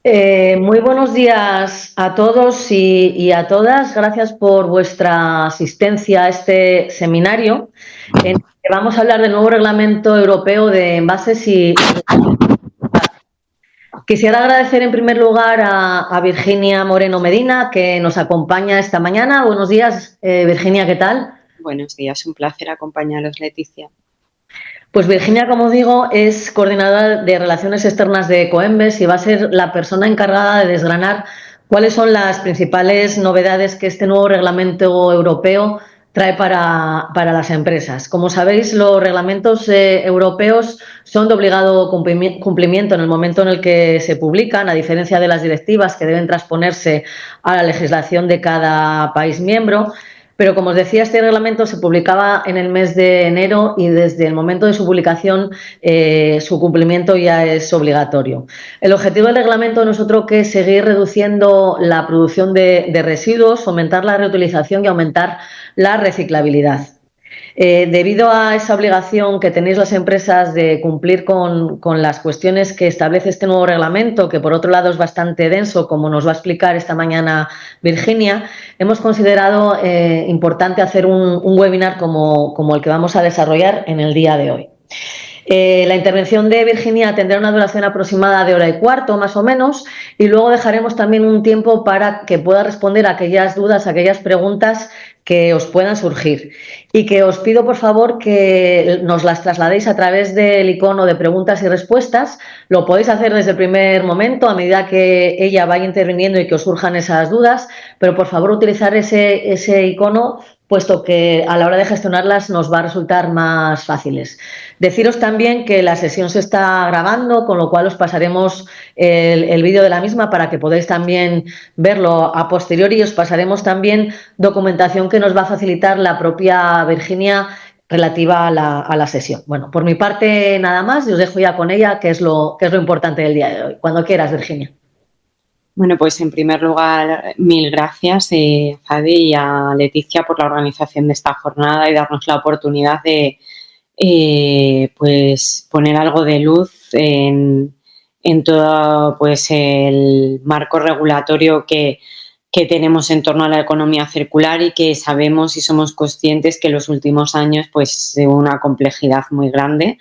Muy buenos días a todos y a todas. Gracias por vuestra asistencia a este seminario en el que vamos a hablar del nuevo reglamento europeo de envases y quisiera agradecer en primer lugar a Virginia Moreno Medina, que nos acompaña esta mañana. Buenos días, Virginia, ¿qué tal? Buenos días, un placer acompañaros, Leticia. Pues Virginia, como digo, es coordinadora de Relaciones Externas de Coembes y va a ser la persona encargada de desgranar cuáles son las principales novedades que este nuevo reglamento europeo trae para las empresas. Como sabéis, los reglamentos europeos son de obligado cumplimiento en el momento en el que se publican, a diferencia de las directivas que deben transponerse a la legislación de cada país miembro. Pero, como os decía, este reglamento se publicaba en el mes de enero y desde el momento de su publicación su cumplimiento ya es obligatorio. El objetivo del reglamento no es otro que seguir reduciendo la producción de residuos, fomentar la reutilización y aumentar la reciclabilidad. Debido a esa obligación que tenéis las empresas de cumplir con las cuestiones que establece este nuevo reglamento, que por otro lado es bastante denso, como nos va a explicar esta mañana Virginia, hemos considerado importante hacer un webinar como el que vamos a desarrollar en el día de hoy. La intervención de Virginia tendrá una duración aproximada de hora y cuarto, más o menos, y luego dejaremos también un tiempo para que pueda responder a aquellas dudas, a aquellas preguntas que os puedan surgir. Y que os pido, por favor, que nos las trasladéis a través del icono de preguntas y respuestas. Lo podéis hacer desde el primer momento, a medida que ella vaya interviniendo y que os surjan esas dudas, pero por favor utilizar ese icono, puesto que a la hora de gestionarlas nos va a resultar más fáciles. Deciros también que la sesión se está grabando, con lo cual os pasaremos el vídeo de la misma para que podáis también verlo a posteriori, y os pasaremos también documentación que nos va a facilitar la propia Virginia relativa a la sesión. Bueno, por mi parte nada más, y os dejo ya con ella, que es lo importante del día de hoy. Cuando quieras, Virginia. Bueno, pues en primer lugar, mil gracias, Fadi, y a Leticia por la organización de esta jornada y darnos la oportunidad de pues poner algo de luz en todo pues el marco regulatorio que tenemos en torno a la economía circular y que sabemos y somos conscientes que en los últimos años pues de una complejidad muy grande.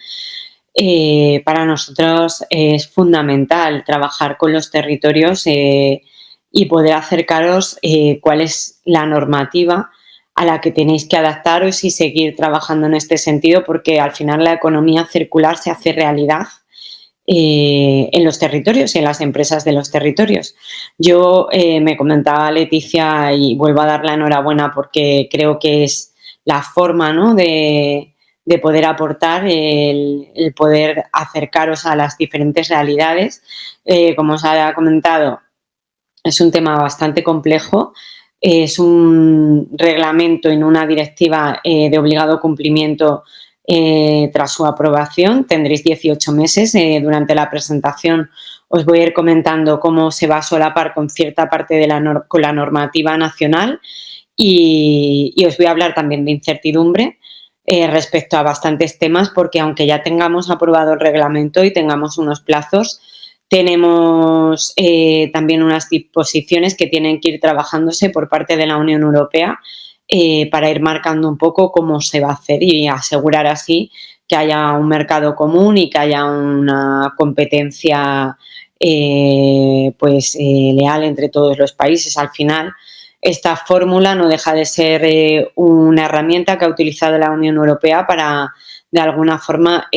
Para nosotros es fundamental trabajar con los territorios y poder acercaros cuál es la normativa a la que tenéis que adaptaros y seguir trabajando en este sentido, porque al final la economía circular se hace realidad en los territorios y en las empresas de los territorios. Yo me comentaba Leticia y vuelvo a dar la enhorabuena porque creo que es la forma, ¿no?, de poder aportar, el poder acercaros a las diferentes realidades. Como os ha comentado, es un tema bastante complejo, es un reglamento en una directiva de obligado cumplimiento tras su aprobación. Tendréis 18 meses. Durante la presentación os voy a ir comentando cómo se va a solapar con cierta parte de con la normativa nacional y os voy a hablar también de incertidumbre respecto a bastantes temas, porque aunque ya tengamos aprobado el reglamento y tengamos unos plazos, tenemos también unas disposiciones que tienen que ir trabajándose por parte de la Unión Europea para ir marcando un poco cómo se va a hacer y asegurar así que haya un mercado común y que haya una competencia leal entre todos los países. Al final, esta fórmula no deja de ser una herramienta que ha utilizado la Unión Europea para, de alguna forma,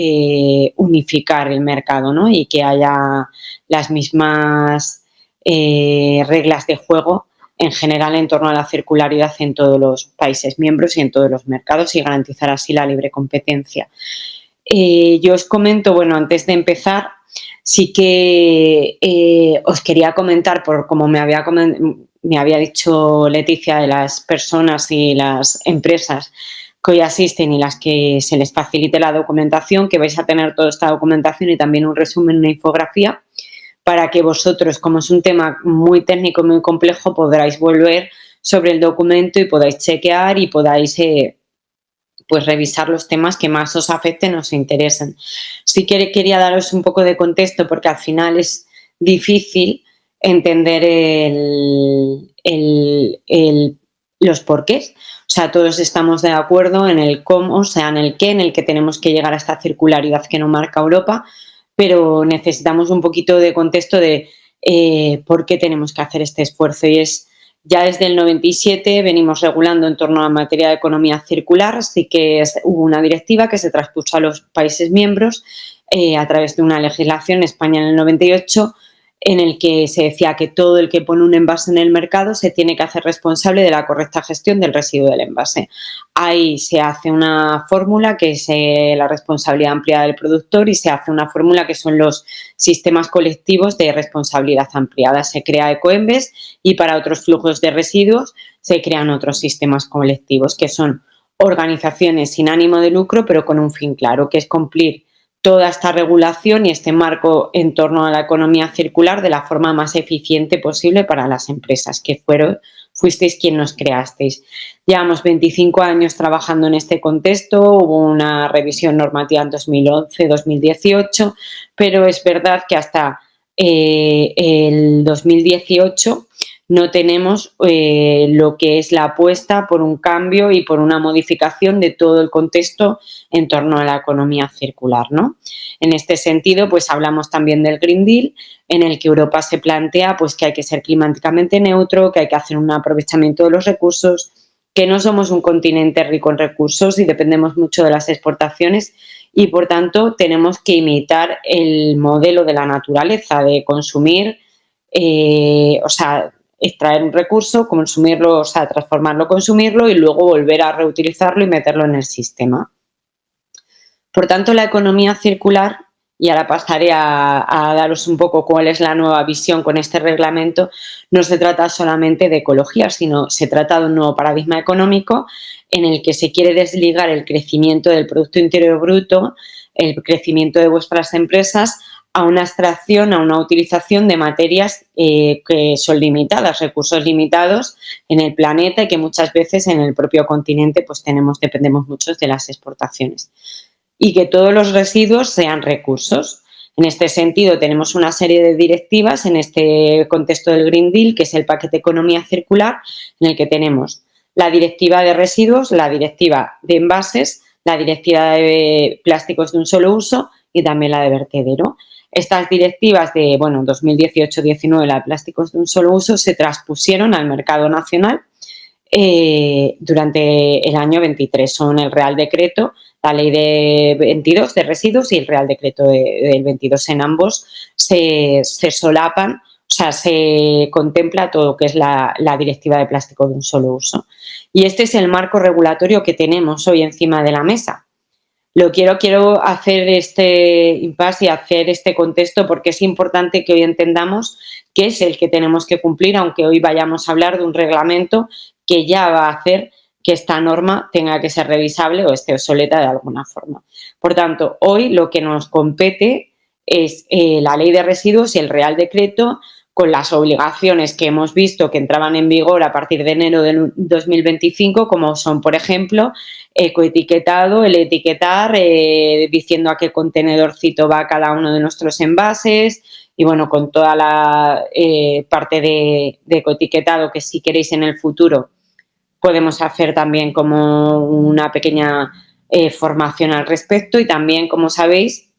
unificar el mercado, ¿no?, y que haya las mismas reglas de juego en general en torno a la circularidad en todos los países miembros y en todos los mercados, y garantizar así la libre competencia. Yo os comento, bueno, antes de empezar, sí que os quería comentar, por como me había dicho Leticia, de las personas y las empresas que hoy asisten y las que se les facilite la documentación, que vais a tener toda esta documentación y también un resumen, una infografía, para que vosotros, como es un tema muy técnico y muy complejo, podráis volver sobre el documento y podáis chequear y podáis pues revisar los temas que más os afecten o os interesen. Sí que quería daros un poco de contexto, porque al final es difícil entender los porqués. O sea, todos estamos de acuerdo en el cómo, o sea, en el qué, en el que tenemos que llegar a esta circularidad que nos marca Europa, pero necesitamos un poquito de contexto de por qué tenemos que hacer este esfuerzo. Y es ya desde el 97 venimos regulando en torno a la materia de economía circular, así que hubo una directiva que se traspuso a los países miembros a través de una legislación en España en el 98, en el que se decía que todo el que pone un envase en el mercado se tiene que hacer responsable de la correcta gestión del residuo del envase. Ahí se hace una fórmula que es la responsabilidad ampliada del productor y se hace una fórmula que son los sistemas colectivos de responsabilidad ampliada. Se crea Ecoembes y para otros flujos de residuos se crean otros sistemas colectivos que son organizaciones sin ánimo de lucro pero con un fin claro, que es cumplir toda esta regulación y este marco en torno a la economía circular de la forma más eficiente posible para las empresas, que fuisteis quien nos creasteis. Llevamos 25 años trabajando en este contexto, hubo una revisión normativa en 2011-2018, pero es verdad que hasta el 2018 no tenemos lo que es la apuesta por un cambio y por una modificación de todo el contexto en torno a la economía circular, ¿no? En este sentido, pues hablamos también del Green Deal, en el que Europa se plantea pues, que hay que ser climáticamente neutro, que hay que hacer un aprovechamiento de los recursos, que no somos un continente rico en recursos y dependemos mucho de las exportaciones y, por tanto, tenemos que imitar el modelo de la naturaleza, de consumir, extraer un recurso, consumirlo, o sea, transformarlo, consumirlo y luego volver a reutilizarlo y meterlo en el sistema. Por tanto, la economía circular, y ahora pasaré a daros un poco cuál es la nueva visión con este reglamento, no se trata solamente de ecología, sino se trata de un nuevo paradigma económico en el que se quiere desligar el crecimiento del Producto Interior Bruto, el crecimiento de vuestras empresas, a una extracción, a una utilización de materias que son limitadas, recursos limitados en el planeta y que muchas veces en el propio continente pues dependemos mucho de las exportaciones. Y que todos los residuos sean recursos. En este sentido, tenemos una serie de directivas en este contexto del Green Deal, que es el paquete Economía Circular, en el que tenemos la directiva de residuos, la directiva de envases, la directiva de plásticos de un solo uso y también la de vertedero. Estas directivas de 2018-19, la de plásticos de un solo uso, se transpusieron al mercado nacional durante el año 23. Son el Real Decreto, la Ley de 22 de residuos y el Real Decreto del 22. En ambos se solapan, o sea, se contempla todo lo que es la Directiva de plástico de un solo uso. Y este es el marco regulatorio que tenemos hoy encima de la mesa. Quiero hacer este impasse y hacer este contexto porque es importante que hoy entendamos qué es el que tenemos que cumplir, aunque hoy vayamos a hablar de un reglamento que ya va a hacer que esta norma tenga que ser revisable o esté obsoleta de alguna forma. Por tanto, hoy lo que nos compete es la Ley de Residuos y el Real Decreto, con las obligaciones que hemos visto que entraban en vigor a partir de enero del 2025, como son, por ejemplo, ecoetiquetado, el etiquetar, diciendo a qué contenedorcito va cada uno de nuestros envases y, bueno, con toda la parte de ecoetiquetado que si queréis en el futuro podemos hacer también como una pequeña formación al respecto y también, como sabéis,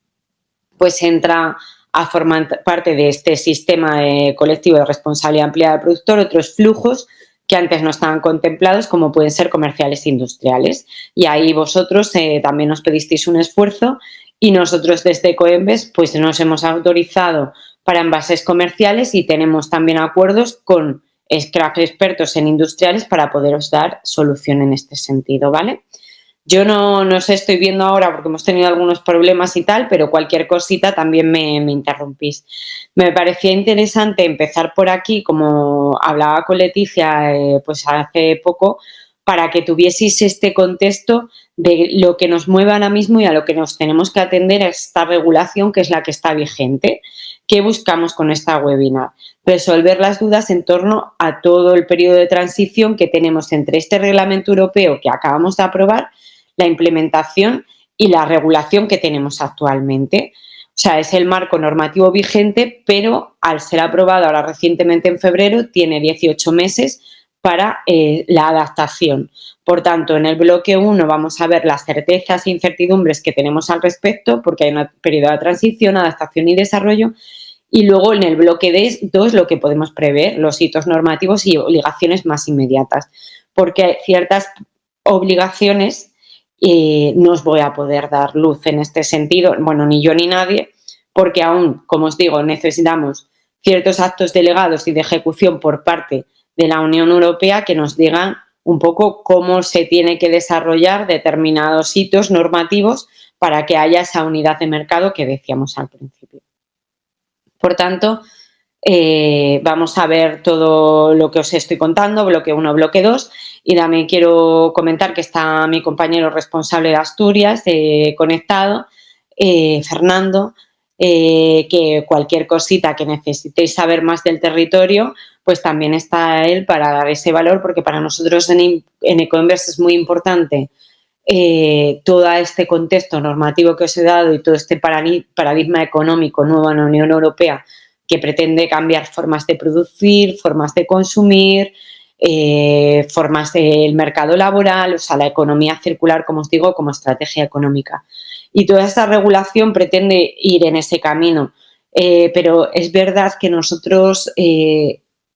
pues entra a formar parte de este sistema colectivo de responsabilidad ampliada del productor otros flujos que antes no estaban contemplados, como pueden ser comerciales e industriales. Y ahí vosotros también nos pedisteis un esfuerzo y nosotros desde Ecoembes pues nos hemos autorizado para envases comerciales y tenemos también acuerdos con expertos en industriales para poderos dar solución en este sentido, ¿vale? Yo no os estoy viendo ahora porque hemos tenido algunos problemas y tal, pero cualquier cosita también me interrumpís. Me parecía interesante empezar por aquí, como hablaba con Leticia pues hace poco, para que tuvieseis este contexto de lo que nos mueve ahora mismo y a lo que nos tenemos que atender a esta regulación que es la que está vigente. ¿Qué buscamos con esta webinar? Resolver las dudas en torno a todo el periodo de transición que tenemos entre este reglamento europeo que acabamos de aprobar, la implementación y la regulación que tenemos actualmente. sea, es el marco normativo vigente, pero al ser aprobado ahora recientemente en febrero, tiene 18 meses para la adaptación. Por tanto, en el bloque 1 vamos a ver las certezas e incertidumbres que tenemos al respecto, porque hay un periodo de transición, adaptación y desarrollo, y luego en el bloque 2 lo que podemos prever, los hitos normativos y obligaciones más inmediatas, porque ciertas obligaciones no os voy a poder dar luz en este sentido, bueno, ni yo ni nadie, porque aún, como os digo, necesitamos ciertos actos delegados y de ejecución por parte de la Unión Europea que nos digan un poco cómo se tiene que desarrollar determinados hitos normativos para que haya esa unidad de mercado que decíamos al principio. Por tanto, vamos a ver todo lo que os estoy contando, bloque 1, bloque 2, y también quiero comentar que está mi compañero responsable de Asturias conectado, Fernando, que cualquier cosita que necesitéis saber más del territorio, pues también está él para dar ese valor, porque para nosotros en Ecoembes es muy importante todo este contexto normativo que os he dado y todo este paradigma económico nuevo en la Unión Europea que pretende cambiar formas de producir, formas de consumir, formas del mercado laboral, o sea, la economía circular, como os digo, como estrategia económica. Y toda esta regulación pretende ir en ese camino, pero es verdad que nosotros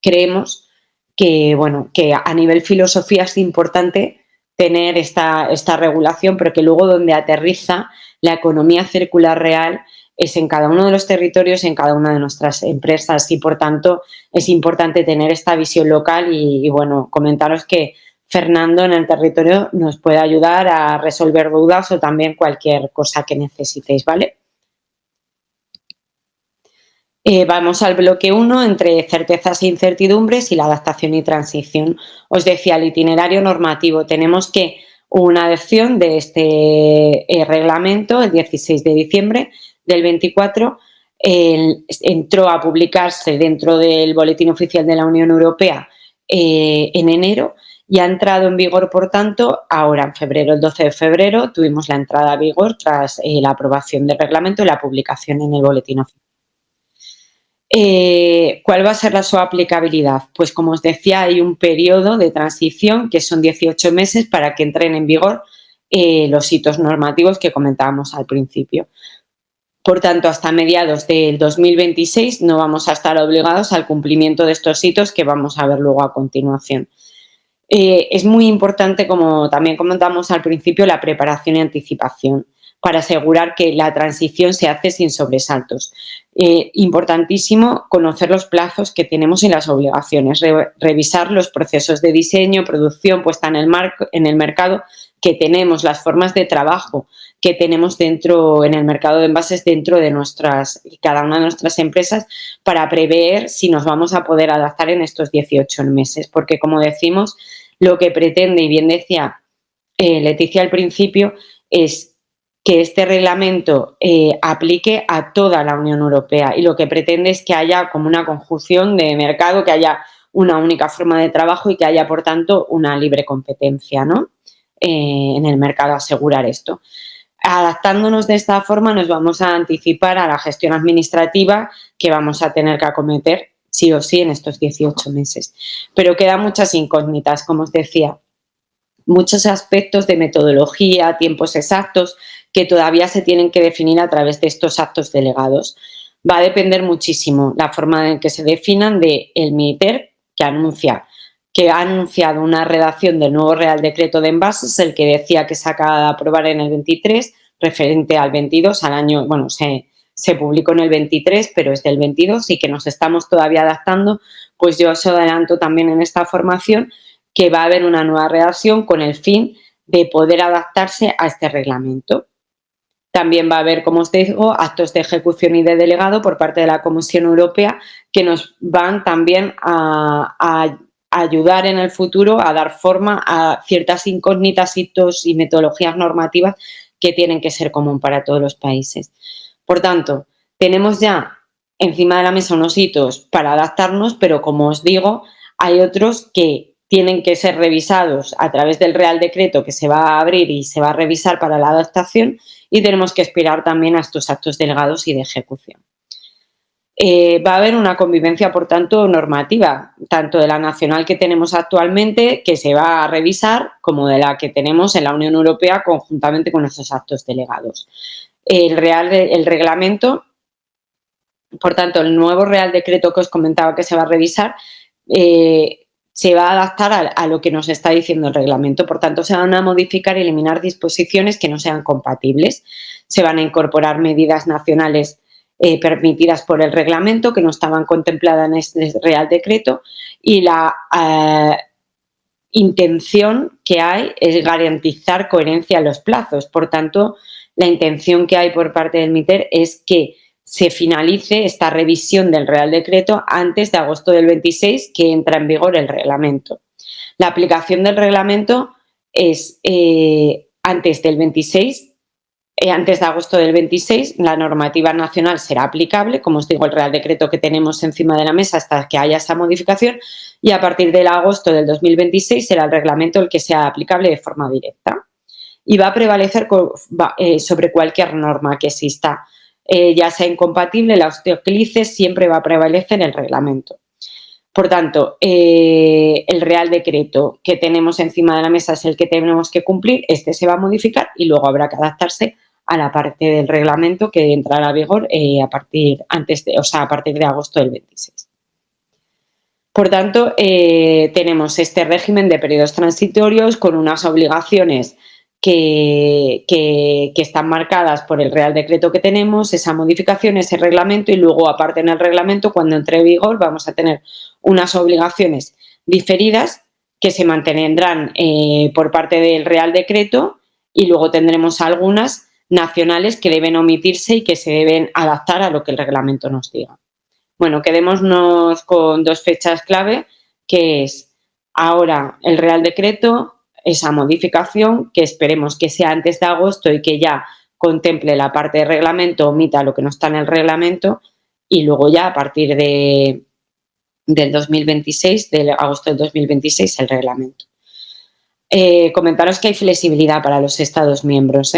creemos que, bueno, que a nivel filosofía es importante tener esta regulación, pero que luego donde aterriza la economía circular real es en cada uno de los territorios, en cada una de nuestras empresas y, por tanto, es importante tener esta visión local y bueno, comentaros que Fernando en el territorio nos puede ayudar a resolver dudas o también cualquier cosa que necesitéis, ¿vale? Vamos al bloque 1, entre certezas e incertidumbres y la adaptación y transición. Os decía, el itinerario normativo. Tenemos que una adopción de este reglamento el 16 de diciembre del 24. Entró a publicarse dentro del Boletín Oficial de la Unión Europea en enero y ha entrado en vigor, por tanto, ahora en febrero, el 12 de febrero, tuvimos la entrada a vigor tras la aprobación del reglamento y la publicación en el Boletín Oficial. ¿Cuál va a ser su aplicabilidad? Pues como os decía, hay un periodo de transición que son 18 meses para que entren en vigor los hitos normativos que comentábamos al principio. Por tanto, hasta mediados del 2026 no vamos a estar obligados al cumplimiento de estos hitos que vamos a ver luego a continuación. Es muy importante, como también comentamos al principio, la preparación y anticipación para asegurar que la transición se hace sin sobresaltos. Importantísimo conocer los plazos que tenemos y las obligaciones, revisar los procesos de diseño, producción, puesta en el mercado que tenemos, las formas de trabajo que tenemos dentro en el mercado de envases dentro de cada una de nuestras empresas para prever si nos vamos a poder adaptar en estos 18 meses, porque como decimos, lo que pretende, y bien decía Leticia al principio, es que este reglamento aplique a toda la Unión Europea y lo que pretende es que haya como una conjunción de mercado, que haya una única forma de trabajo y que haya, por tanto, una libre competencia, ¿no? En el mercado, asegurar esto. Adaptándonos de esta forma nos vamos a anticipar a la gestión administrativa que vamos a tener que acometer sí o sí en estos 18 meses. Pero quedan muchas incógnitas, como os decía, muchos aspectos de metodología, tiempos exactos, que todavía se tienen que definir a través de estos actos delegados. Va a depender muchísimo la forma en que se definan del MITER, que ha anunciado una redacción del nuevo Real Decreto de Envases, el que decía que se acaba de aprobar en el 23, referente al 22, al año, bueno, se publicó en el 23, pero es del 22 y que nos estamos todavía adaptando, pues yo os adelanto también en esta formación que va a haber una nueva redacción con el fin de poder adaptarse a este reglamento. También va a haber, como os digo, actos de ejecución y de delegado por parte de la Comisión Europea que nos van también a ayudar en el futuro a dar forma a ciertas incógnitas, hitos y metodologías normativas que tienen que ser común para todos los países. Por tanto, tenemos ya encima de la mesa unos hitos para adaptarnos, pero como os digo, hay otros que tienen que ser revisados a través del Real Decreto que se va a abrir y se va a revisar para la adaptación, y tenemos que esperar también a estos actos delegados y de ejecución. Va a haber una convivencia, por tanto, normativa, tanto de la nacional que tenemos actualmente, que se va a revisar, como de la que tenemos en la Unión Europea conjuntamente con esos actos delegados. El reglamento, por tanto, el nuevo Real Decreto que os comentaba que se va a revisar, se va a adaptar a lo que nos está diciendo el reglamento. Por tanto, se van a modificar y eliminar disposiciones que no sean compatibles. Se van a incorporar medidas nacionales permitidas por el reglamento que no estaban contempladas en este Real Decreto, y la intención que hay es garantizar coherencia en los plazos. Por tanto, la intención que hay por parte del MITER es que se finalice esta revisión del Real Decreto antes de agosto del 26, que entra en vigor el reglamento. La aplicación del reglamento es antes del 26. Antes de agosto del 26, la normativa nacional será aplicable, como os digo, el Real Decreto que tenemos encima de la mesa hasta que haya esa modificación, y a partir del agosto del 2026 será el reglamento el que sea aplicable de forma directa y va a prevalecer sobre cualquier norma que exista, ya sea incompatible, la utilice, siempre va a prevalecer el reglamento. Por tanto, el Real Decreto que tenemos encima de la mesa es el que tenemos que cumplir, este se va a modificar y luego habrá que adaptarse a la parte del reglamento que entrará a vigor a partir de agosto del 26. Por tanto, tenemos este régimen de periodos transitorios con unas obligaciones que están marcadas por el Real Decreto que tenemos, esa modificación, ese reglamento, y luego, aparte en el reglamento, cuando entre en vigor, vamos a tener unas obligaciones diferidas que se mantendrán por parte del Real Decreto, y luego tendremos algunas nacionales que deben omitirse y que se deben adaptar a lo que el reglamento nos diga. Bueno, quedémonos con dos fechas clave, que es ahora el Real Decreto, esa modificación, que esperemos que sea antes de agosto y que ya contemple la parte de reglamento, omita lo que no está en el reglamento, y luego ya a partir del 2026, de agosto del 2026, el reglamento. Comentaros que hay flexibilidad para los Estados miembros,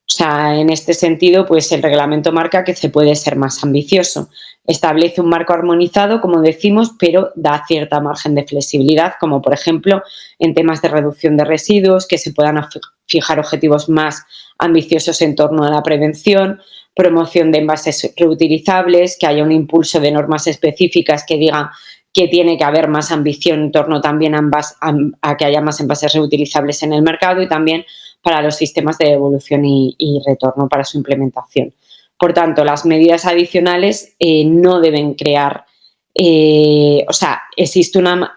O sea, en este sentido, pues el reglamento marca que se puede ser más ambicioso. Establece un marco armonizado, como decimos, pero da cierta margen de flexibilidad, como por ejemplo en temas de reducción de residuos, que se puedan fijar objetivos más ambiciosos en torno a la prevención, promoción de envases reutilizables, que haya un impulso de normas específicas que digan que tiene que haber más ambición en torno también a que haya más envases reutilizables en el mercado, y también para los sistemas de devolución y retorno para su implementación. Por tanto, las medidas adicionales no deben crear, existe una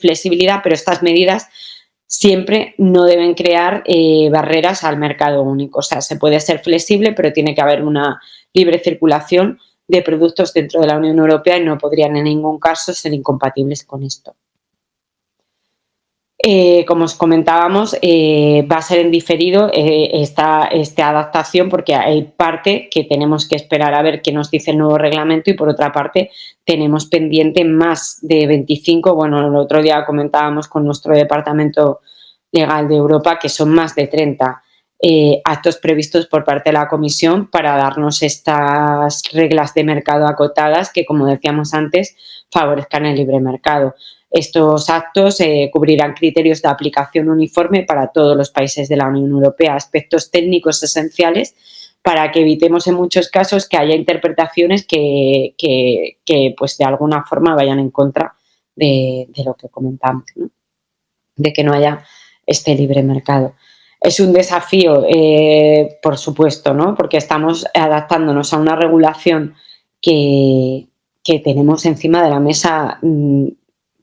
flexibilidad, pero estas medidas siempre no deben crear barreras al mercado único. O sea, se puede ser flexible, pero tiene que haber una libre circulación de productos dentro de la Unión Europea y no podrían en ningún caso ser incompatibles con esto. Como os comentábamos, va a ser en diferido esta adaptación, porque hay parte que tenemos que esperar a ver qué nos dice el nuevo reglamento, y por otra parte tenemos pendiente más de 25, bueno, el otro día comentábamos con nuestro departamento legal de Europa que son más de 30 actos previstos por parte de la Comisión para darnos estas reglas de mercado acotadas que, como decíamos antes, favorezcan el libre mercado. Estos actos cubrirán criterios de aplicación uniforme para todos los países de la Unión Europea, aspectos técnicos esenciales para que evitemos en muchos casos que haya interpretaciones que pues de alguna forma vayan en contra de lo que comentamos, ¿no? De que no haya este libre mercado. Es un desafío, por supuesto, ¿no? Porque estamos adaptándonos a una regulación que tenemos encima de la mesa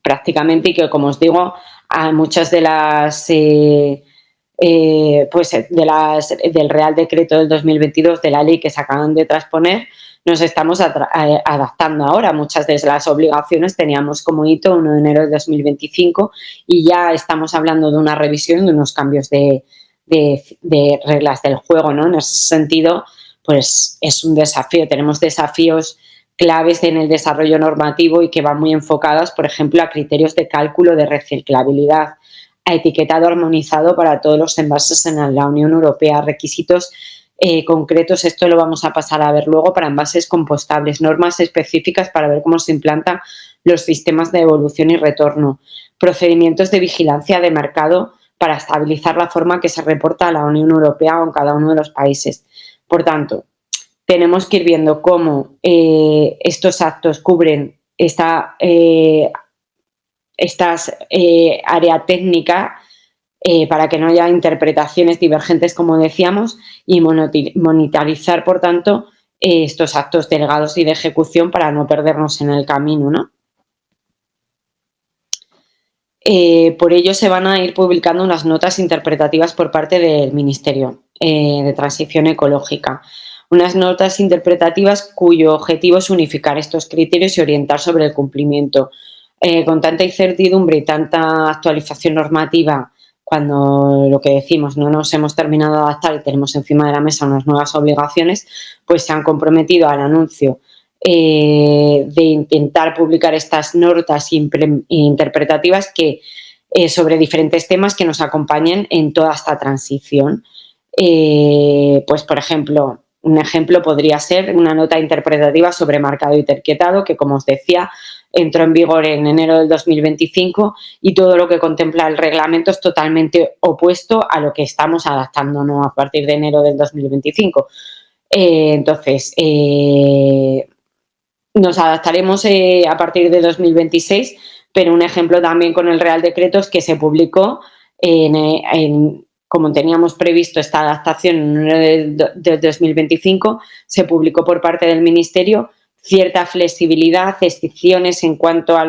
prácticamente, y que, como os digo, a muchas de las del Real Decreto del 2022, de la ley que se acaban de transponer, nos estamos adaptando ahora. Muchas de las obligaciones teníamos como hito 1 de enero de 2025 y ya estamos hablando de una revisión, de unos cambios de reglas del juego, ¿no? En ese sentido, pues es un desafío. Tenemos desafíos claves en el desarrollo normativo y que van muy enfocadas, por ejemplo, a criterios de cálculo de reciclabilidad, a etiquetado armonizado para todos los envases en la Unión Europea, requisitos concretos, esto lo vamos a pasar a ver luego, para envases compostables, normas específicas para ver cómo se implantan los sistemas de devolución y retorno, procedimientos de vigilancia de mercado para estabilizar la forma que se reporta a la Unión Europea o en cada uno de los países. Por tanto, tenemos que ir viendo cómo estos actos cubren esta área técnica para que no haya interpretaciones divergentes, como decíamos, y monitorizar, por tanto, estos actos delegados y de ejecución para no perdernos en el camino, ¿no? Por ello se van a ir publicando unas notas interpretativas por parte del Ministerio de Transición Ecológica. Unas notas interpretativas cuyo objetivo es unificar estos criterios y orientar sobre el cumplimiento. Con tanta incertidumbre y tanta actualización normativa, cuando lo que decimos no nos hemos terminado de adaptar y tenemos encima de la mesa unas nuevas obligaciones, pues se han comprometido al anuncio de intentar publicar estas notas interpretativas que, sobre diferentes temas que nos acompañen en toda esta transición. Pues, por ejemplo, un ejemplo podría ser una nota interpretativa sobre marcado y etiquetado que, como os decía, entró en vigor en enero del 2025 y todo lo que contempla el reglamento es totalmente opuesto a lo que estamos adaptándonos a partir de enero del 2025. Entonces, nos adaptaremos a partir de 2026, pero un ejemplo también con el Real Decreto es que se publicó como teníamos previsto esta adaptación en enero de 2025, se publicó por parte del Ministerio cierta flexibilidad, excepciones en cuanto a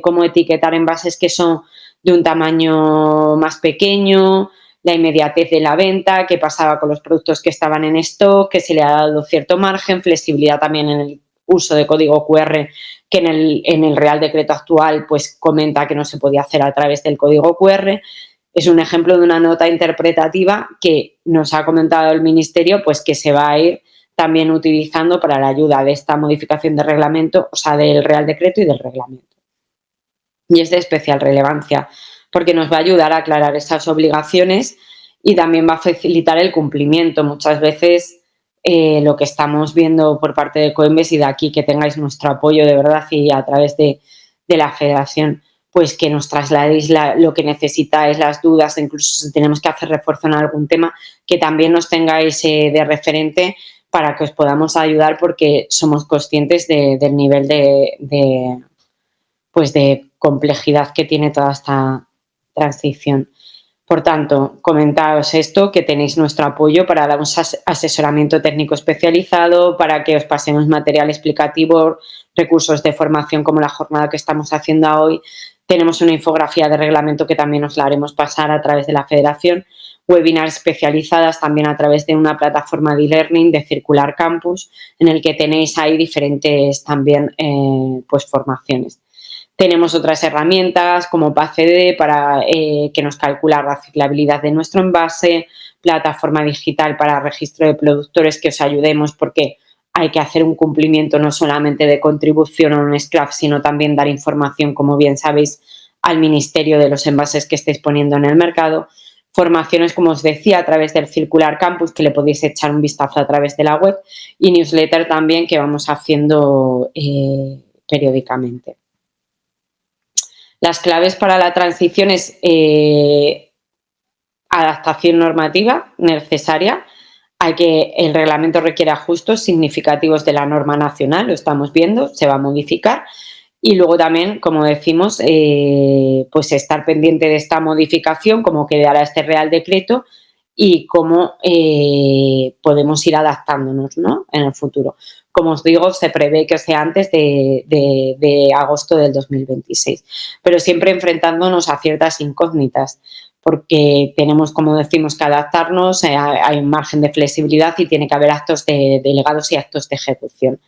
cómo etiquetar envases que son de un tamaño más pequeño, la inmediatez de la venta, qué pasaba con los productos que estaban en stock, que se le ha dado cierto margen, flexibilidad también en el uso de código QR, que en el Real Decreto actual pues comenta que no se podía hacer a través del código QR. Es un ejemplo de una nota interpretativa que nos ha comentado el Ministerio, pues que se va a ir también utilizando para la ayuda de esta modificación de reglamento, o sea, del Real Decreto y del reglamento. Y es de especial relevancia porque nos va a ayudar a aclarar esas obligaciones y también va a facilitar el cumplimiento. Muchas veces lo que estamos viendo por parte de Coembes, y de aquí que tengáis nuestro apoyo de verdad y a través de la Federación, pues que nos trasladéis lo que necesitáis, las dudas, incluso si tenemos que hacer refuerzo en algún tema, que también nos tengáis de referente para que os podamos ayudar, porque somos conscientes del nivel de complejidad que tiene toda esta transición. Por tanto, comentaos esto, que tenéis nuestro apoyo para dar un asesoramiento técnico especializado, para que os pasemos material explicativo, recursos de formación como la jornada que estamos haciendo hoy. Tenemos una infografía de reglamento que también os la haremos pasar a través de la Federación, webinars especializadas también a través de una plataforma de e-learning de Circular Campus, en el que tenéis ahí diferentes también pues formaciones. Tenemos otras herramientas como PACD para que nos calcula la reciclabilidad de nuestro envase, plataforma digital para registro de productores, que os ayudemos porque hay que hacer un cumplimiento no solamente de contribución a un scrap, sino también dar información, como bien sabéis, al Ministerio de los envases que estéis poniendo en el mercado. Formaciones, como os decía, a través del Circular Campus, que le podéis echar un vistazo a través de la web, y newsletter también que vamos haciendo periódicamente. Las claves para la transición es adaptación normativa necesaria. El reglamento requiere ajustes significativos de la norma nacional, lo estamos viendo, se va a modificar. Y luego también, como decimos, pues estar pendiente de esta modificación, cómo quedará este Real Decreto y cómo podemos ir adaptándonos, ¿no?, en el futuro. Como os digo, se prevé que sea antes de agosto del 2026, pero siempre enfrentándonos a ciertas incógnitas, porque tenemos, como decimos, que adaptarnos, hay un margen de flexibilidad y tiene que haber actos de delegados y actos de ejecución.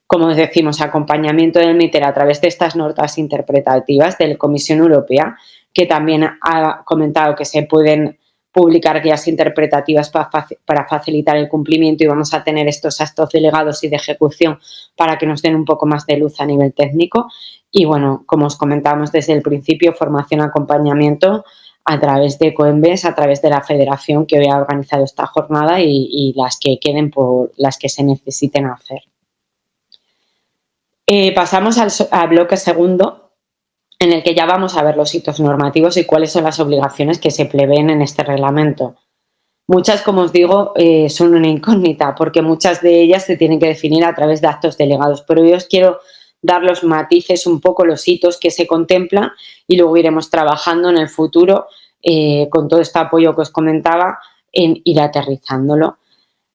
Como decimos, acompañamiento del MITER a través de estas notas interpretativas de la Comisión Europea, que también ha comentado que se pueden publicar guías interpretativas para facilitar el cumplimiento y vamos a tener estos actos delegados y de ejecución para que nos den un poco más de luz a nivel técnico. Y bueno, como os comentábamos desde el principio, formación, acompañamiento a través de Coembes, a través de la federación que hoy ha organizado esta jornada y las que queden por las que se necesiten hacer. Pasamos al bloque segundo, en el que ya vamos a ver los hitos normativos y cuáles son las obligaciones que se prevén en este reglamento. Muchas, como os digo, son una incógnita, porque muchas de ellas se tienen que definir a través de actos delegados, pero yo os quiero dar los matices, un poco los hitos que se contemplan y luego iremos trabajando en el futuro con todo este apoyo que os comentaba en ir aterrizándolo.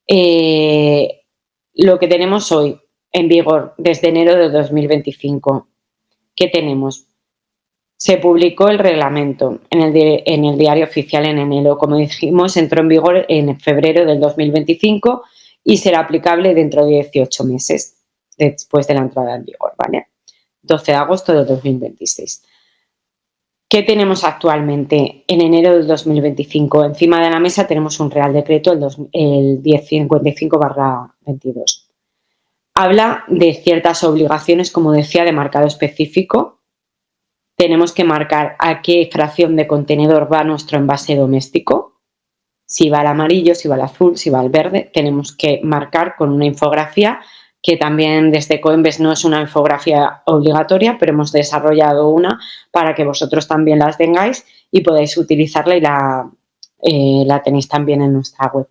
Lo que tenemos hoy en vigor desde enero de 2025, ¿qué tenemos? Se publicó el reglamento en el diario oficial en enero. Como dijimos, entró en vigor en febrero del 2025 y será aplicable dentro de 18 meses después de la entrada en vigor, ¿vale? 12 de agosto de 2026. ¿Qué tenemos actualmente? En enero del 2025, encima de la mesa tenemos un Real Decreto, el 1055/22. Habla de ciertas obligaciones, como decía, de marcado específico. Tenemos que marcar a qué fracción de contenedor va nuestro envase doméstico, si va al amarillo, si va al azul, si va al verde. Tenemos que marcar con una infografía, que también desde Coembes no es una infografía obligatoria, pero hemos desarrollado una para que vosotros también las tengáis y podáis utilizarla y la tenéis también en nuestra web.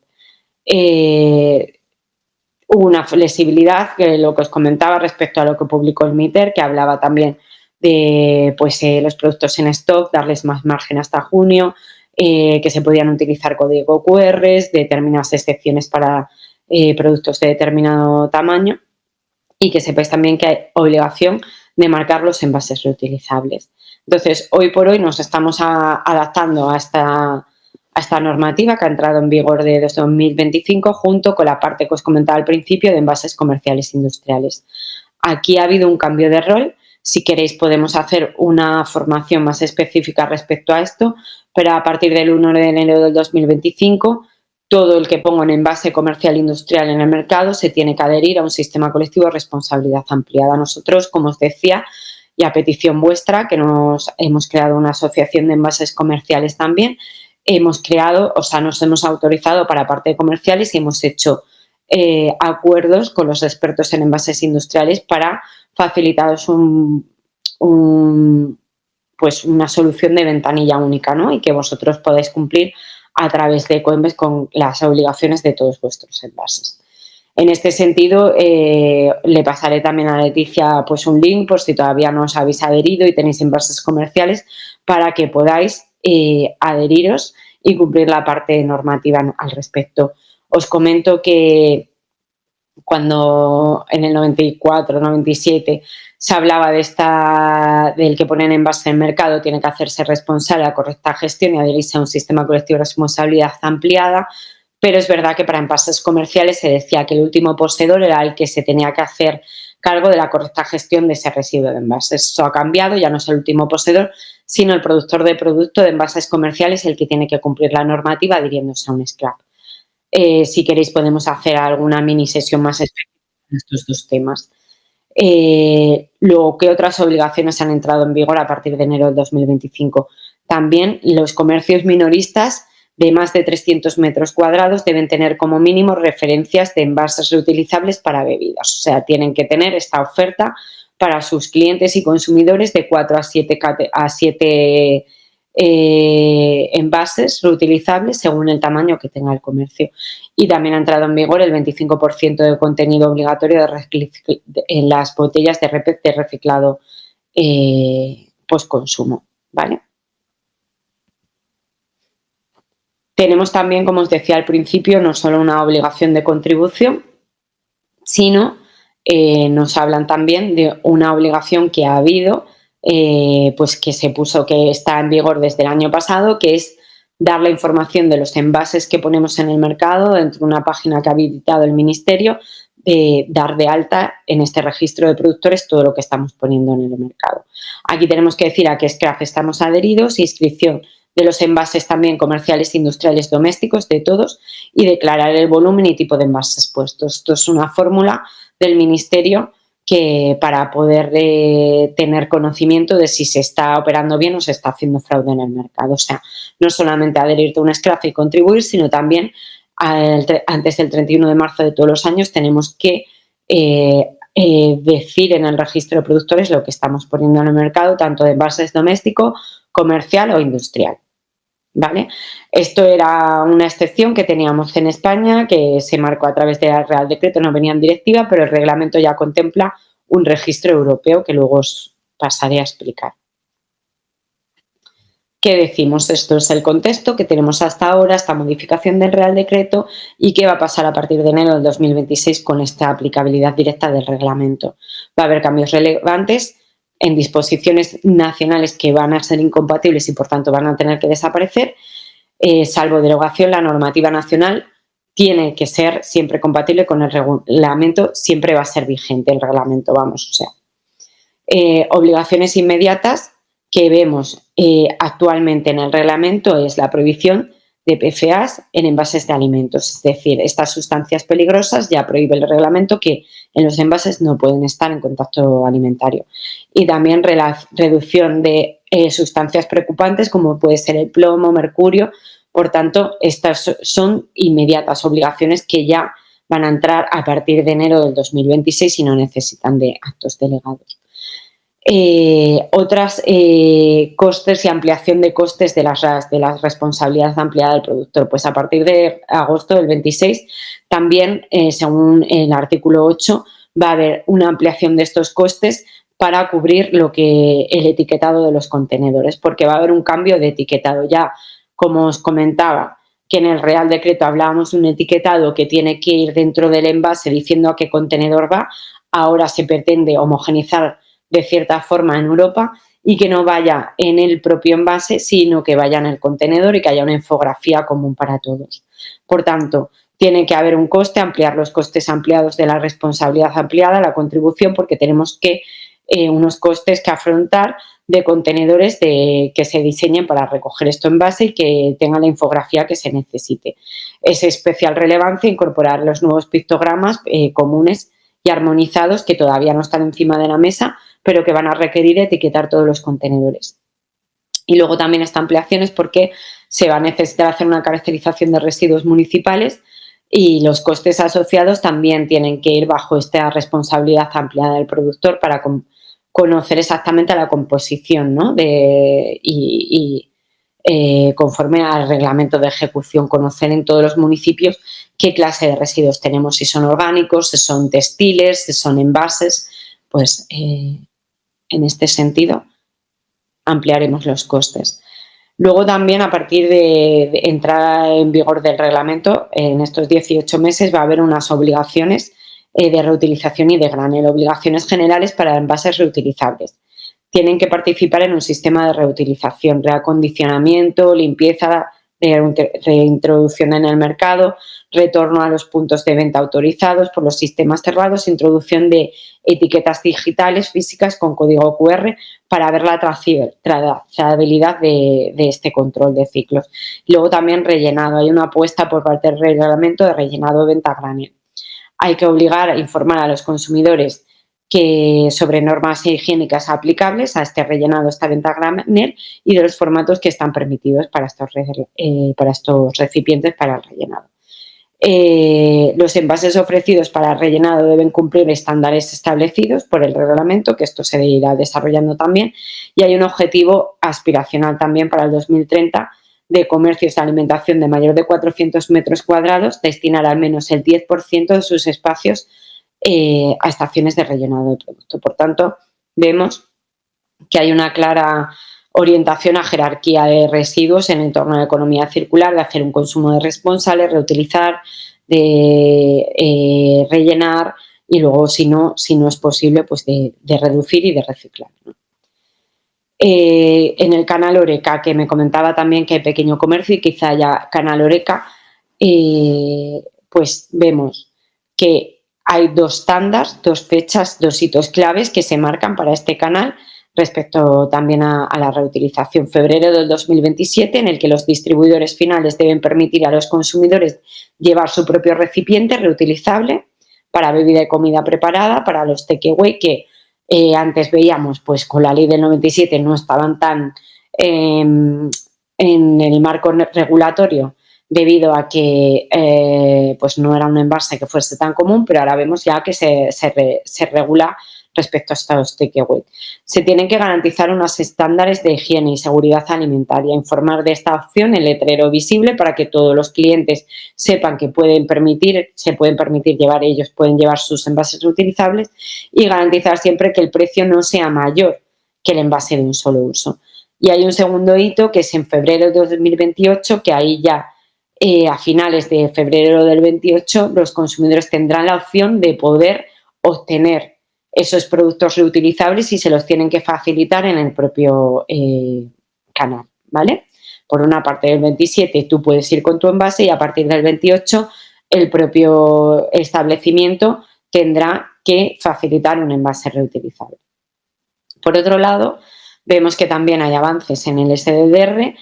Hubo una flexibilidad, que lo que os comentaba respecto a lo que publicó el MITER, que hablaba también de los productos en stock, darles más margen hasta junio, que se podían utilizar código QR, determinadas excepciones para productos de determinado tamaño y que sepáis también que hay obligación de marcar los envases reutilizables. Entonces, hoy por hoy nos estamos adaptando a esta normativa que ha entrado en vigor de 2025 junto con la parte que os comentaba al principio de envases comerciales industriales. Aquí ha habido un cambio de rol. Si queréis podemos hacer una formación más específica respecto a esto, pero a partir del 1 de enero del 2025 todo el que ponga un envase comercial industrial en el mercado se tiene que adherir a un sistema colectivo de responsabilidad ampliada. Nosotros, como os decía, y a petición vuestra, que nos hemos creado una asociación de envases comerciales también, nos hemos autorizado para parte de comerciales y hemos hecho acuerdos con los expertos en envases industriales para facilitaros una solución de ventanilla única, ¿no? Y que vosotros podáis cumplir a través de Coembes con las obligaciones de todos vuestros envases. En este sentido, le pasaré también a Leticia un link por si todavía no os habéis adherido y tenéis envases comerciales para que podáis adheriros y cumplir la parte normativa al respecto. Os comento que cuando en el 94, 97 se hablaba del que ponen envase en el mercado tiene que hacerse responsable de la correcta gestión y adherirse a un sistema colectivo de responsabilidad ampliada, pero es verdad que para envases comerciales se decía que el último poseedor era el que se tenía que hacer cargo de la correcta gestión de ese residuo de envases. Eso ha cambiado, ya no es el último poseedor, sino el productor de producto de envases comerciales el que tiene que cumplir la normativa adhiriéndose a un scrap. Si queréis podemos hacer alguna mini sesión más específica en estos dos temas. Luego, ¿qué otras obligaciones han entrado en vigor a partir de enero del 2025? También los comercios minoristas de más de 300 metros cuadrados deben tener como mínimo referencias de envases reutilizables para bebidas. O sea, tienen que tener esta oferta para sus clientes y consumidores de 4 a 7 envases reutilizables según el tamaño que tenga el comercio. Y también ha entrado en vigor el 25% de contenido obligatorio en las botellas de reciclado postconsumo, ¿vale? Tenemos también, como os decía al principio, no solo una obligación de contribución, sino nos hablan también de una obligación que ha habido que está en vigor desde el año pasado, que es dar la información de los envases que ponemos en el mercado dentro de una página que ha habilitado el Ministerio, dar de alta en este registro de productores todo lo que estamos poniendo en el mercado. Aquí tenemos que decir a qué SCRAF estamos adheridos, inscripción de los envases también comerciales, industriales, domésticos, de todos, y declarar el volumen y tipo de envases puestos. Esto es una fórmula del Ministerio que para poder tener conocimiento de si se está operando bien o se está haciendo fraude en el mercado. O sea, no solamente adherirte a un SCRAFE y contribuir, sino también antes del 31 de marzo de todos los años tenemos que decir en el registro de productores lo que estamos poniendo en el mercado, tanto de envases doméstico, comercial o industrial. ¿Vale? Esto era una excepción que teníamos en España, que se marcó a través del Real Decreto, no venía en directiva, pero el reglamento ya contempla un registro europeo que luego os pasaré a explicar. ¿Qué decimos? Esto es el contexto que tenemos hasta ahora, esta modificación del Real Decreto y qué va a pasar a partir de enero del 2026 con esta aplicabilidad directa del reglamento. Va a haber cambios relevantes en disposiciones nacionales que van a ser incompatibles y por tanto van a tener que desaparecer, salvo derogación. La normativa nacional tiene que ser siempre compatible con el reglamento, siempre va a ser vigente el reglamento, vamos, o sea. Obligaciones inmediatas que vemos actualmente en el reglamento es la prohibición de PFAS en envases de alimentos, es decir, estas sustancias peligrosas ya prohíbe el reglamento que en los envases no pueden estar en contacto alimentario. Y también reducción de sustancias preocupantes como puede ser el plomo, mercurio. Por tanto, estas son inmediatas obligaciones que ya van a entrar a partir de enero del 2026 y no necesitan de actos delegados. Otras costes y ampliación de costes de la responsabilidad ampliada del productor. Pues a partir de agosto del 26 también, según el artículo 8, va a haber una ampliación de estos costes para cubrir lo que el etiquetado de los contenedores, porque va a haber un cambio de etiquetado. Ya, como os comentaba, que en el Real Decreto hablábamos de un etiquetado que tiene que ir dentro del envase diciendo a qué contenedor va, ahora se pretende homogeneizar de cierta forma en Europa y que no vaya en el propio envase, sino que vaya en el contenedor y que haya una infografía común para todos. Por tanto, tiene que haber un coste, ampliar los costes ampliados de la responsabilidad ampliada, la contribución, porque tenemos que unos costes que afrontar de contenedores que se diseñen para recoger esto en envase y que tengan la infografía que se necesite. Es especial relevancia incorporar los nuevos pictogramas comunes y armonizados que todavía no están encima de la mesa, pero que van a requerir etiquetar todos los contenedores. Y luego también esta ampliación es porque se va a necesitar hacer una caracterización de residuos municipales y los costes asociados también tienen que ir bajo esta responsabilidad ampliada del productor para conocer exactamente la composición, ¿no? Conforme al reglamento de ejecución, conocer en todos los municipios qué clase de residuos tenemos, si son orgánicos, si son textiles, si son envases, pues en este sentido ampliaremos los costes. Luego también, a partir de entrada en vigor del reglamento, en estos 18 meses va a haber unas obligaciones de reutilización y de granel, obligaciones generales para envases reutilizables. Tienen que participar en un sistema de reutilización, reacondicionamiento, limpieza, reintroducción en el mercado, retorno a los puntos de venta autorizados por los sistemas cerrados, introducción de etiquetas digitales físicas con código QR para ver la trazabilidad de este control de ciclos. Y luego también rellenado. Hay una apuesta por parte del reglamento de rellenado de venta a granel. Hay que obligar a informar a los consumidores sobre normas higiénicas aplicables a este rellenado, esta venta a granel y de los formatos que están permitidos para estos recipientes para el rellenado. Los envases ofrecidos para el rellenado deben cumplir estándares establecidos por el reglamento, que esto se irá desarrollando también, y hay un objetivo aspiracional también para el 2030 de comercios de alimentación de mayor de 400 metros cuadrados destinar al menos el 10% de sus espacios a estaciones de rellenado de producto. Por tanto, vemos que hay una clara orientación a jerarquía de residuos en el entorno de la economía circular, de hacer un consumo de responsable, reutilizar, de rellenar y luego, si no es posible, pues de reducir y de reciclar, ¿no? En el canal Horeca, que me comentaba también que hay pequeño comercio y quizá haya canal Horeca, pues vemos que hay dos tandas, dos fechas, dos hitos claves que se marcan para este canal respecto también a la reutilización. Febrero del 2027, en el que los distribuidores finales deben permitir a los consumidores llevar su propio recipiente reutilizable para bebida y comida preparada, para los takeaway que antes veíamos, pues con la ley del 97 no estaban tan en el marco regulatorio debido a que pues no era un envase que fuese tan común, pero ahora vemos ya que se regula respecto a estos takeaway. Se tienen que garantizar unos estándares de higiene y seguridad alimentaria, informar de esta opción en letrero visible para que todos los clientes sepan que se pueden permitir llevar, ellos pueden llevar sus envases reutilizables, y garantizar siempre que el precio no sea mayor que el envase de un solo uso. Y hay un segundo hito que es en febrero de 2028, que ahí ya a finales de febrero del 28 los consumidores tendrán la opción de poder obtener esos productos reutilizables y se los tienen que facilitar en el propio canal, ¿vale? Por una parte, del 27 tú puedes ir con tu envase y a partir del 28 el propio establecimiento tendrá que facilitar un envase reutilizable. Por otro lado, vemos que también hay avances en el SDR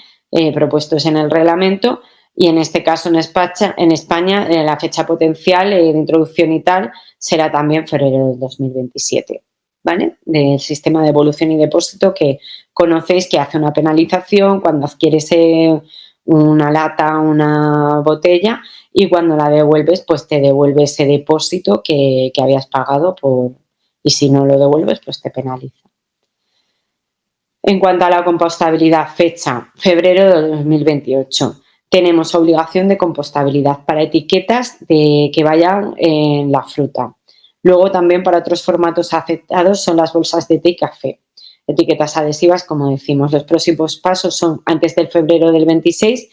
propuestos en el reglamento, y en este caso en España la fecha potencial de introducción y tal será también febrero del 2027, ¿vale? Del sistema de devolución y depósito que conocéis, que hace una penalización cuando adquieres una lata, una botella, y cuando la devuelves pues te devuelve ese depósito que habías pagado y si no lo devuelves pues te penaliza. En cuanto a la compostabilidad, fecha febrero de 2028. Tenemos obligación de compostabilidad para etiquetas que vayan en la fruta. Luego también para otros formatos aceptados son las bolsas de té y café. Etiquetas adhesivas, como decimos. Los próximos pasos son, antes del febrero del 26,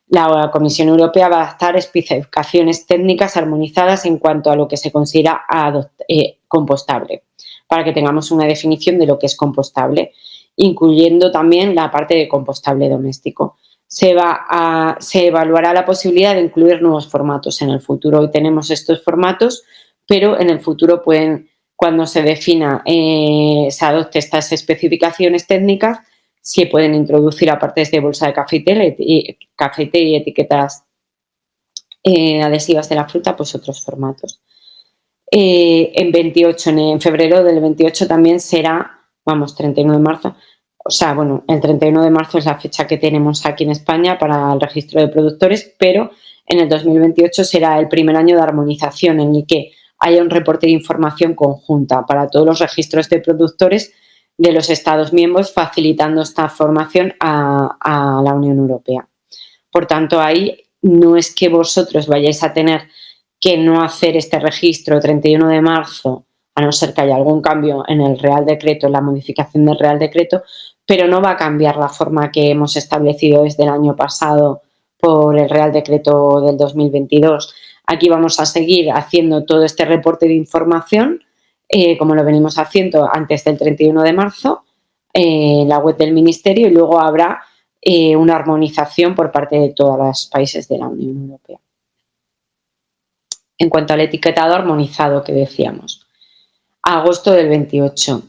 la Comisión Europea va a adaptar especificaciones técnicas armonizadas en cuanto a lo que se considera compostable, para que tengamos una definición de lo que es compostable, incluyendo también la parte de compostable doméstico. Se evaluará la posibilidad de incluir nuevos formatos en el futuro. Hoy tenemos estos formatos, pero en el futuro cuando se defina, se adopte estas especificaciones técnicas, se pueden introducir, aparte de bolsa de café y té y etiquetas adhesivas de la fruta, pues otros formatos. En febrero del 28 también será, 31 de marzo, el 31 de marzo es la fecha que tenemos aquí en España para el registro de productores, pero en el 2028 será el primer año de armonización en el que haya un reporte de información conjunta para todos los registros de productores de los Estados miembros, facilitando esta información a la Unión Europea. Por tanto, ahí no es que vosotros vayáis a tener que no hacer este registro 31 de marzo, a no ser que haya algún cambio en el Real Decreto, en la modificación del Real Decreto, pero no va a cambiar la forma que hemos establecido desde el año pasado por el Real Decreto del 2022. Aquí vamos a seguir haciendo todo este reporte de información, como lo venimos haciendo antes del 31 de marzo, en la web del Ministerio, y luego habrá una armonización por parte de todos los países de la Unión Europea. En cuanto al etiquetado armonizado que decíamos, agosto del 28.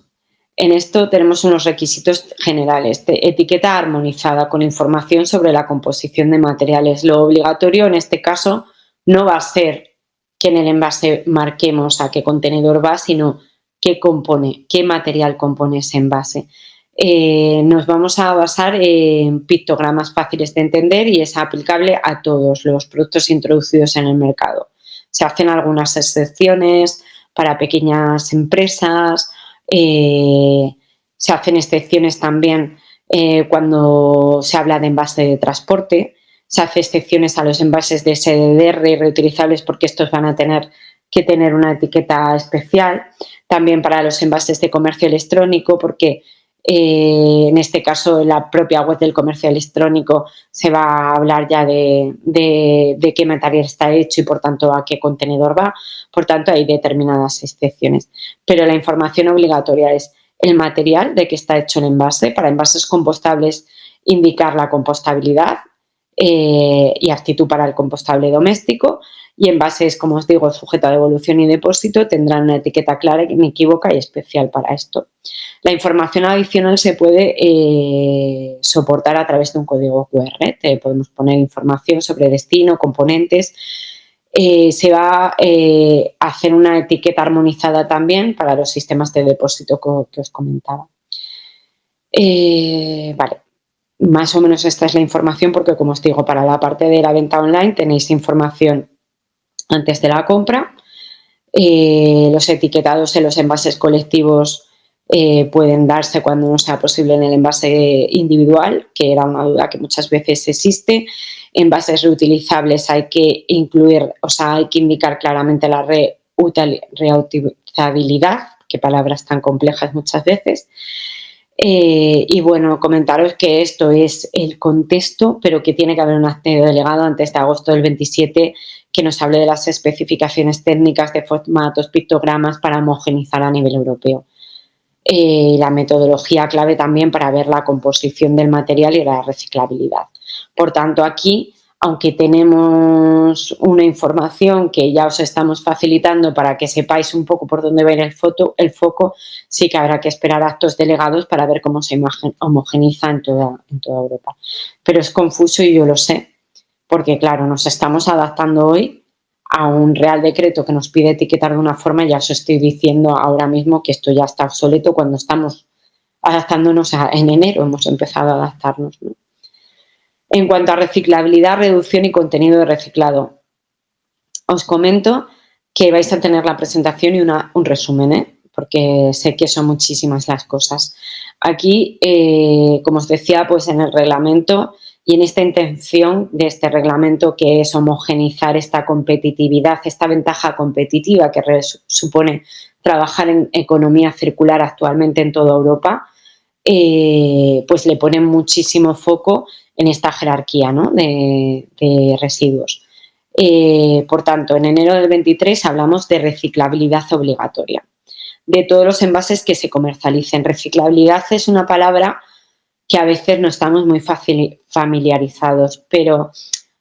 En esto tenemos unos requisitos generales de etiqueta armonizada con información sobre la composición de materiales. Lo obligatorio en este caso no va a ser que en el envase marquemos a qué contenedor va, sino qué material compone ese envase. Nos vamos a basar en pictogramas fáciles de entender y es aplicable a todos los productos introducidos en el mercado. Se hacen algunas excepciones para pequeñas empresas, se hacen excepciones también cuando se habla de envase de transporte, se hacen excepciones a los envases de SDR reutilizables porque estos van a tener que tener una etiqueta especial, también para los envases de comercio electrónico porque en este caso en la propia web del comercio electrónico se va a hablar ya de qué material está hecho y por tanto a qué contenedor va, por tanto hay determinadas excepciones, pero la información obligatoria es el material de que está hecho el envase. Para envases compostables indicar la compostabilidad y aptitud para el compostable doméstico, y envases, como os digo, sujeto a devolución y depósito, tendrán una etiqueta clara, inequívoca y especial para esto. La información adicional se puede soportar a través de un código QR. Podemos poner información sobre destino, componentes. Se va a hacer una etiqueta armonizada también para los sistemas de depósito que os comentaba. Vale, más o menos esta es la información porque, como os digo, para la parte de la venta online tenéis información antes de la compra. Los etiquetados en los envases colectivos pueden darse cuando no sea posible en el envase individual, que era una duda que muchas veces existe. Envases reutilizables hay que incluir, o sea, hay que indicar claramente la reutilizabilidad, qué palabras tan complejas muchas veces. Y bueno, comentaros que esto es el contexto, pero que tiene que haber un acto delegado antes de agosto del 27 que nos hable de las especificaciones técnicas de formatos, pictogramas para homogeneizar a nivel europeo. La metodología clave también para ver la composición del material y la reciclabilidad. Por tanto, aquí, aunque tenemos una información que ya os estamos facilitando para que sepáis un poco por dónde va a ir el foco, sí que habrá que esperar actos delegados para ver cómo se homogeneiza en toda Europa. Pero es confuso y yo lo sé, porque claro, nos estamos adaptando hoy a un Real Decreto que nos pide etiquetar de una forma, ya os estoy diciendo ahora mismo que esto ya está obsoleto cuando estamos adaptándonos en enero, hemos empezado a adaptarnos, ¿no? En cuanto a reciclabilidad, reducción y contenido de reciclado, os comento que vais a tener la presentación y un resumen, porque sé que son muchísimas las cosas. Aquí, como os decía, pues en el reglamento y en esta intención de este reglamento, que es homogeneizar esta competitividad, esta ventaja competitiva que supone trabajar en economía circular actualmente en toda Europa, pues le ponen muchísimo foco en esta jerarquía, ¿no?, de residuos. Por tanto, en enero del 23 hablamos de reciclabilidad obligatoria de todos los envases que se comercialicen. Reciclabilidad es una palabra que a veces no estamos muy familiarizados, pero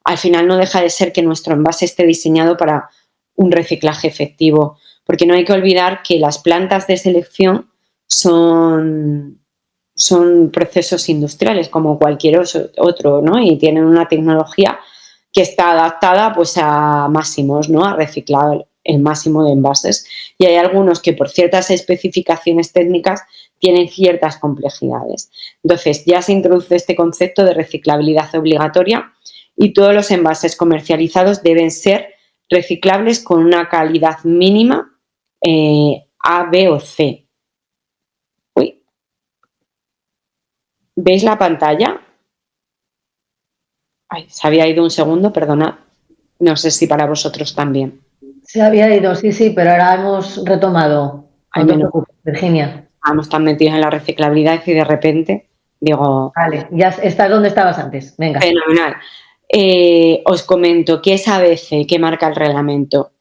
al final no deja de ser que nuestro envase esté diseñado para un reciclaje efectivo, porque no hay que olvidar que las plantas de selección son procesos industriales como cualquier otro, ¿no? Y tienen una tecnología que está adaptada pues a máximos, ¿no?, a reciclar el máximo de envases. Y hay algunos que por ciertas especificaciones técnicas tienen ciertas complejidades. Entonces, ya se introduce este concepto de reciclabilidad obligatoria y todos los envases comercializados deben ser reciclables con una calidad mínima A, B o C. ¿Veis la pantalla? Ay, se había ido un segundo, perdonad. No sé si para vosotros también. Se había ido, sí, pero ahora hemos retomado. No te preocupes, Virginia. Estamos tan metidos en la reciclabilidad y de repente digo... Vale, ya estás donde estabas antes. Venga. Fenomenal. Os comento qué es ABC, qué marca el reglamento.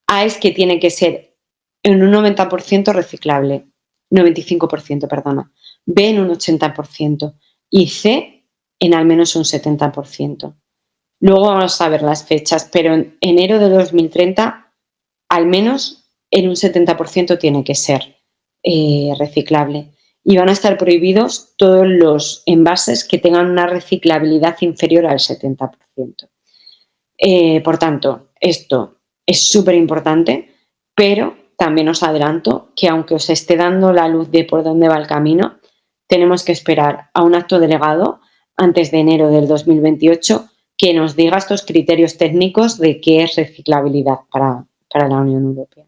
A es que tiene que ser en un 90% reciclable, 95%, perdona. B en un 80% y C en al menos un 70%. Luego vamos a ver las fechas, pero en enero de 2030 al menos en un 70% tiene que ser reciclable. Y van a estar prohibidos todos los envases que tengan una reciclabilidad inferior al 70%. Por tanto, esto es súper importante, pero también os adelanto que aunque os esté dando la luz de por dónde va el camino, tenemos que esperar a un acto delegado antes de enero del 2028 que nos diga estos criterios técnicos de qué es reciclabilidad para la Unión Europea.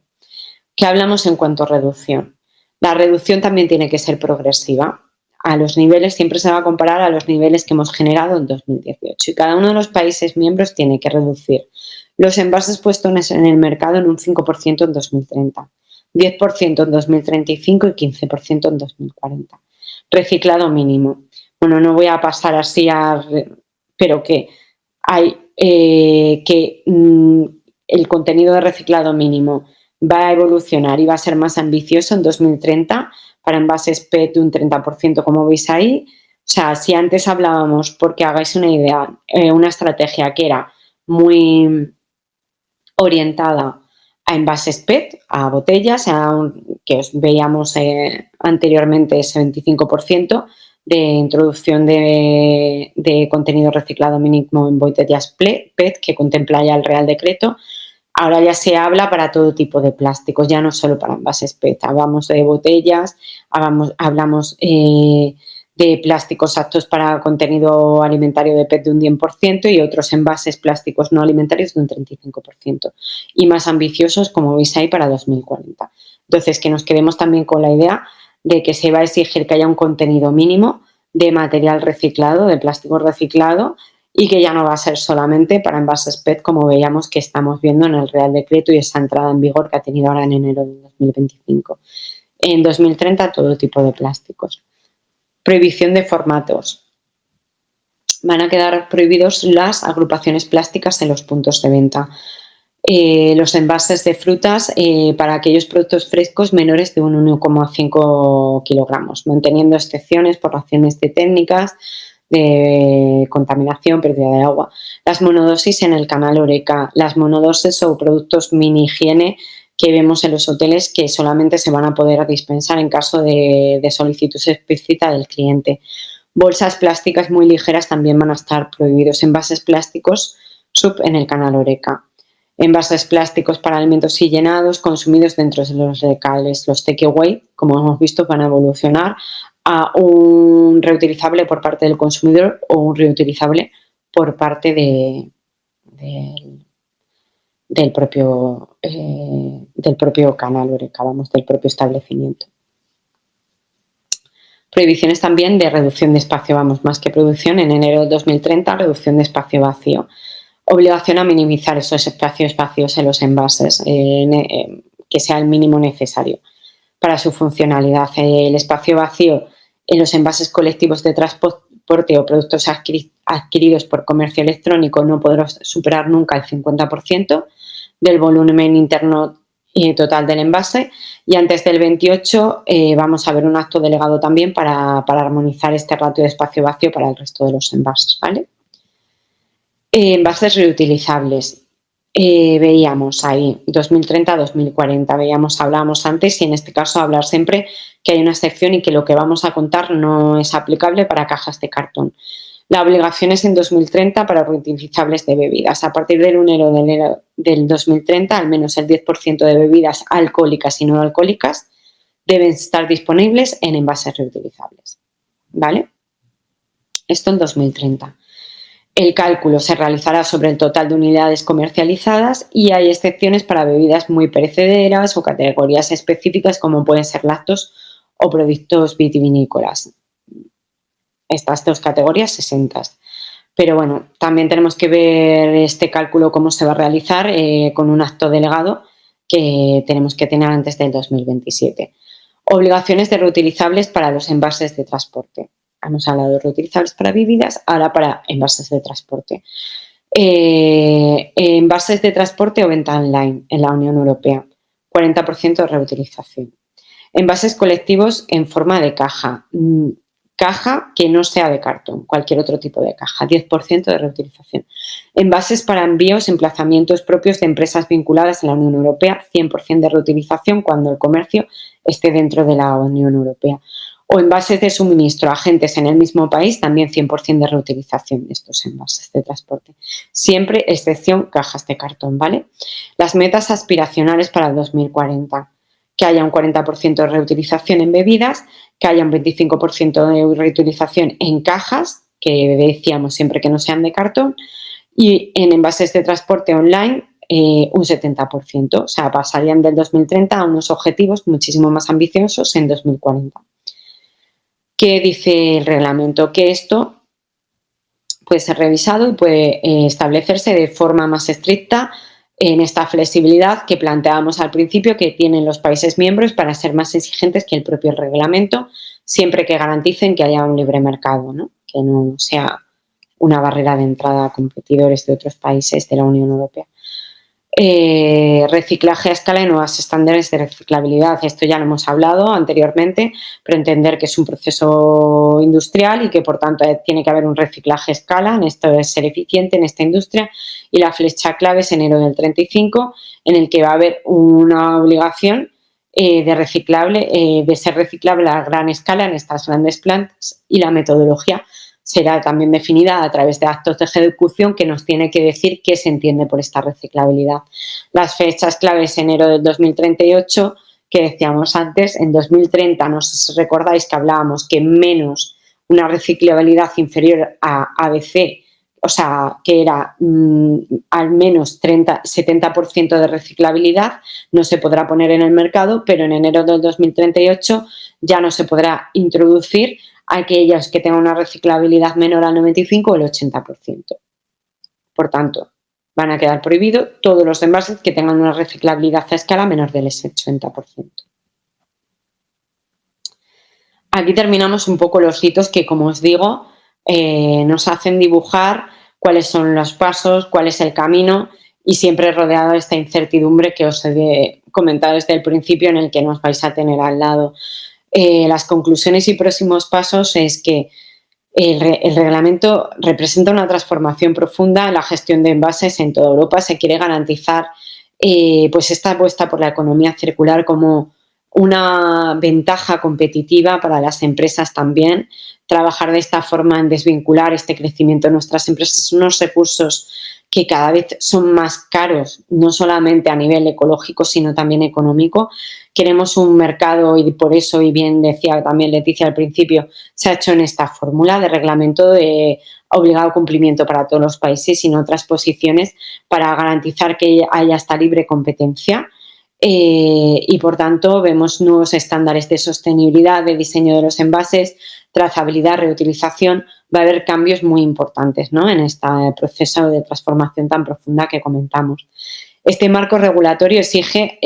¿Qué hablamos en cuanto a reducción? La reducción también tiene que ser progresiva. A los niveles, siempre se va a comparar a los niveles que hemos generado en 2018 y cada uno de los países miembros tiene que reducir los envases puestos en el mercado en un 5% en 2030, 10% en 2035 y 15% en 2040. Reciclado mínimo. Bueno, no voy a pasar así pero que hay que el contenido de reciclado mínimo va a evolucionar y va a ser más ambicioso en 2030 para envases PET de un 30%, como veis ahí. O sea, si antes hablábamos, porque hagáis una idea, una estrategia que era muy orientada a envases PET, a botellas, que os veíamos anteriormente ese 25% de introducción de contenido reciclado mínimo en botellas PET, que contempla ya el Real Decreto. Ahora ya se habla para todo tipo de plásticos, ya no solo para envases PET. Hablamos de botellas, hablamos de plásticos aptos para contenido alimentario de PET de un 10% y otros envases plásticos no alimentarios de un 35%. Y más ambiciosos, como veis ahí, para 2040. Entonces, que nos quedemos también con la idea de que se va a exigir que haya un contenido mínimo de material reciclado, de plástico reciclado, y que ya no va a ser solamente para envases PET, como veíamos que estamos viendo en el Real Decreto y esa entrada en vigor que ha tenido ahora en enero de 2025. En 2030, todo tipo de plásticos. Prohibición de formatos. Van a quedar prohibidos las agrupaciones plásticas en los puntos de venta. Los envases de frutas para aquellos productos frescos menores de un 1,5 kilogramos, manteniendo excepciones por razones de técnicas, de contaminación, pérdida de agua. Las monodosis en el canal Horeca, las monodosis o productos mini higiene que vemos en los hoteles que solamente se van a poder dispensar en caso de solicitud explícita del cliente. Bolsas plásticas muy ligeras también van a estar prohibidos. Envases plásticos sub en el canal Horeca. Envases plásticos para alimentos y llenados consumidos dentro de los locales. Los takeaway, como hemos visto, van a evolucionar a un reutilizable por parte del consumidor o un reutilizable por parte del propio canal Horeca, del propio establecimiento. Prohibiciones también de reducción de espacio, más que producción, en enero de 2030, reducción de espacio vacío. Obligación a minimizar esos espacios vacíos en los envases, que sea el mínimo necesario para su funcionalidad. El espacio vacío en los envases colectivos de transporte o productos adquiridos por comercio electrónico no podrá superar nunca el 50% del volumen interno total del envase, y antes del 28 vamos a ver un acto delegado también para armonizar este ratio de espacio vacío para el resto de los envases, ¿vale? Envases reutilizables. Veíamos ahí 2030-2040, hablábamos antes, y en este caso hablar siempre que hay una excepción y que lo que vamos a contar no es aplicable para cajas de cartón. La obligación es en 2030 para reutilizables de bebidas. A partir del 1 de enero del 2030, al menos el 10% de bebidas alcohólicas y no alcohólicas deben estar disponibles en envases reutilizables, ¿vale? Esto en 2030. El cálculo se realizará sobre el total de unidades comercializadas y hay excepciones para bebidas muy perecederas o categorías específicas como pueden ser lácteos o productos vitivinícolas. Estas dos categorías exentas. Pero bueno, también tenemos que ver este cálculo cómo se va a realizar con un acto delegado que tenemos que tener antes del 2027. Obligaciones de reutilizables para los envases de transporte. Hemos hablado de reutilizables para bebidas, ahora para envases de transporte. Envases de transporte o venta online en la Unión Europea, 40% de reutilización. Envases colectivos en forma de caja. Caja que no sea de cartón, cualquier otro tipo de caja, 10% de reutilización. Envases para envíos, emplazamientos propios de empresas vinculadas a la Unión Europea, 100% de reutilización cuando el comercio esté dentro de la Unión Europea. O envases de suministro a agentes en el mismo país, también 100% de reutilización de estos envases de transporte. Siempre excepción cajas de cartón, ¿vale? Las metas aspiracionales para el 2040. Que haya un 40% de reutilización en bebidas, que haya un 25% de reutilización en cajas, que decíamos siempre que no sean de cartón, y en envases de transporte online un 70%. O sea, pasarían del 2030 a unos objetivos muchísimo más ambiciosos en 2040. ¿Qué dice el reglamento? Que esto puede ser revisado y puede establecerse de forma más estricta en esta flexibilidad que planteábamos al principio que tienen los países miembros para ser más exigentes que el propio reglamento, siempre que garanticen que haya un libre mercado, ¿no? Que no sea una barrera de entrada a competidores de otros países de la Unión Europea. reciclaje a escala y nuevos estándares de reciclabilidad. Esto ya lo hemos hablado anteriormente, pero entender que es un proceso industrial y que, por tanto, tiene que haber un reciclaje a escala. En esto es ser eficiente en esta industria. Y la flecha clave es enero del 35, en el que va a haber una obligación de ser reciclable a gran escala en estas grandes plantas, y la metodología será también definida a través de actos de ejecución que nos tiene que decir qué se entiende por esta reciclabilidad. Las fechas claves: enero del 2038, que decíamos antes. En 2030, no sé si recordáis que hablábamos que menos una reciclabilidad inferior a ABC, o sea, que era al menos 70% de reciclabilidad, no se podrá poner en el mercado, pero en enero del 2038 ya no se podrá introducir aquellas que tengan una reciclabilidad menor al 95 o el 80%. Por tanto, van a quedar prohibidos todos los envases que tengan una reciclabilidad a escala menor del 80%. Aquí terminamos un poco los hitos que, como os digo, nos hacen dibujar cuáles son los pasos, cuál es el camino, y siempre rodeado de esta incertidumbre que os he comentado desde el principio, en el que nos vais a tener al lado. Las conclusiones y próximos pasos es que el reglamento representa una transformación profunda en la gestión de envases en toda Europa. Se quiere garantizar pues esta apuesta por la economía circular como una ventaja competitiva para las empresas también. Trabajar de esta forma en desvincular este crecimiento de nuestras empresas, unos recursos que cada vez son más caros, no solamente a nivel ecológico, sino también económico. Queremos un mercado, y por eso, y bien decía también Leticia al principio, se ha hecho en esta fórmula de reglamento de obligado cumplimiento para todos los países y en otras posiciones, para garantizar que haya esta libre competencia. Y por tanto vemos nuevos estándares de sostenibilidad, de diseño de los envases, trazabilidad, reutilización. Va a haber cambios muy importantes, ¿no?, en este proceso de transformación tan profunda que comentamos. Este marco regulatorio exige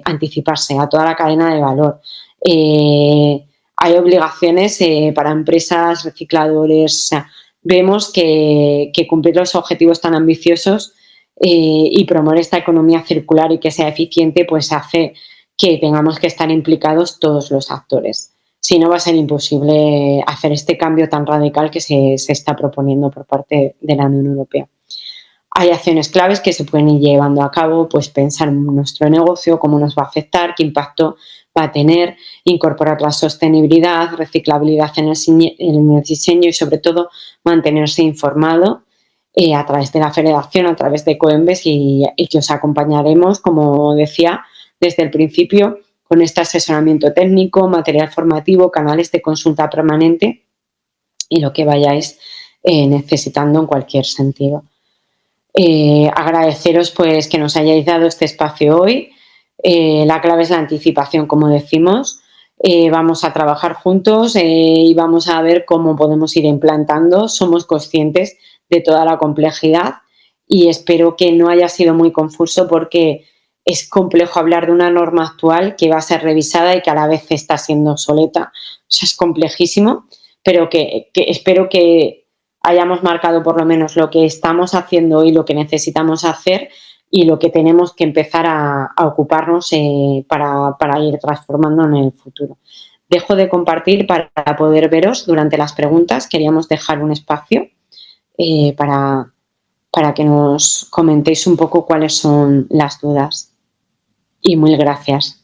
anticiparse a toda la cadena de valor. Hay obligaciones para empresas, recicladores. O sea, vemos que cumplir los objetivos tan ambiciosos y promover esta economía circular y que sea eficiente, pues hace que tengamos que estar implicados todos los actores. Si no, va a ser imposible hacer este cambio tan radical que se está proponiendo por parte de la Unión Europea. Hay acciones claves que se pueden ir llevando a cabo, pues pensar en nuestro negocio, cómo nos va a afectar, qué impacto va a tener, incorporar la sostenibilidad, reciclabilidad en el diseño y, sobre todo, mantenerse informado a través de la federación, a través de Coembes, y que os acompañaremos, como decía, desde el principio, con este asesoramiento técnico, material formativo, canales de consulta permanente y lo que vayáis necesitando en cualquier sentido. Agradeceros pues que nos hayáis dado este espacio hoy. La clave es la anticipación, como decimos. Vamos a trabajar juntos y vamos a ver cómo podemos ir implantando. Somos conscientes de toda la complejidad y espero que no haya sido muy confuso, porque es complejo hablar de una norma actual que va a ser revisada y que a la vez está siendo obsoleta. O sea, es complejísimo, pero que espero que hayamos marcado por lo menos lo que estamos haciendo y lo que necesitamos hacer y lo que tenemos que empezar a ocuparnos para ir transformando en el futuro. Dejo de compartir para poder veros durante las preguntas. Queríamos dejar un espacio para que nos comentéis un poco cuáles son las dudas. Y muy gracias.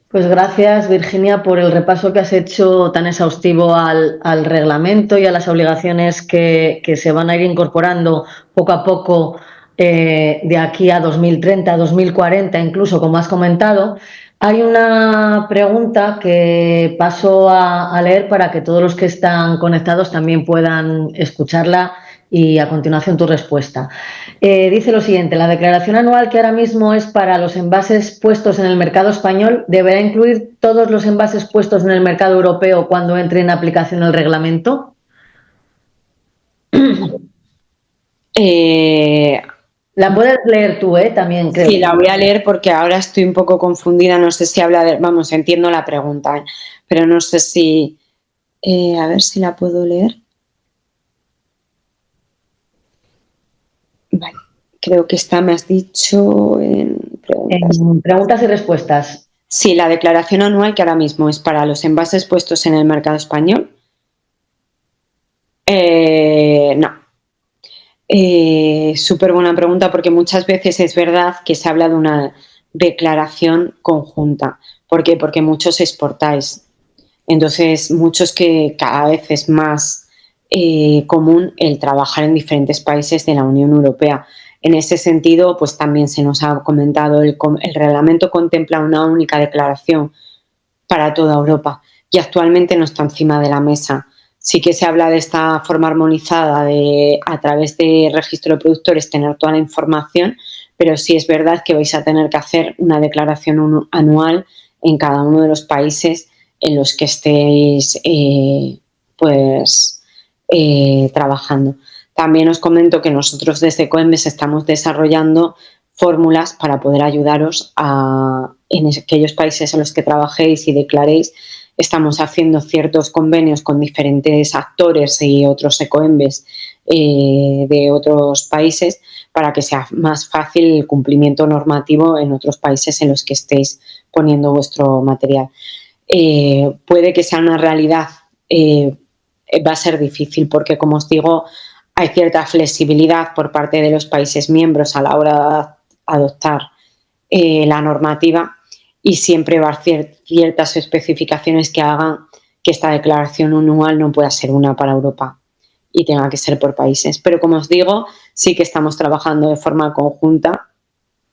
Pues gracias, Virginia, por el repaso que has hecho tan exhaustivo al reglamento y a las obligaciones que se van a ir incorporando poco a poco de aquí a 2030, 2040, incluso, como has comentado. Hay una pregunta que paso a leer para que todos los que están conectados también puedan escucharla, y a continuación tu respuesta. Dice lo siguiente: la declaración anual, que ahora mismo es para los envases puestos en el mercado español, ¿deberá incluir todos los envases puestos en el mercado europeo cuando entre en aplicación el reglamento? La puedes leer tú, también, creo. Sí, la voy a leer porque ahora estoy un poco confundida. No sé si habla de... Vamos, entiendo la pregunta, pero no sé si... a ver si la puedo leer. Vale, creo que esta me has dicho en preguntas. En preguntas y respuestas. Sí, la declaración anual que ahora mismo es para los envases puestos en el mercado español. No. Súper buena pregunta porque muchas veces es verdad que se habla de una declaración conjunta. ¿Por qué? Porque muchos exportáis. Entonces, muchos que cada vez es más común el trabajar en diferentes países de la Unión Europea. En ese sentido, pues también se nos ha comentado, el reglamento contempla una única declaración para toda Europa y actualmente no está encima de la mesa. Sí que se habla de esta forma armonizada de a través de registro de productores tener toda la información, pero sí es verdad que vais a tener que hacer una declaración anual en cada uno de los países en los que estéis trabajando. También os comento que nosotros desde Coembes estamos desarrollando fórmulas para poder ayudaros en aquellos países en los que trabajéis y declaréis. Estamos haciendo ciertos convenios con diferentes actores y otros ecoembes de otros países para que sea más fácil el cumplimiento normativo en otros países en los que estéis poniendo vuestro material. Puede que sea una realidad, va a ser difícil porque, como os digo, hay cierta flexibilidad por parte de los países miembros a la hora de adoptar la normativa y siempre va a haber ciertas especificaciones que hagan que esta declaración anual no pueda ser una para Europa y tenga que ser por países. Pero, como os digo, sí que estamos trabajando de forma conjunta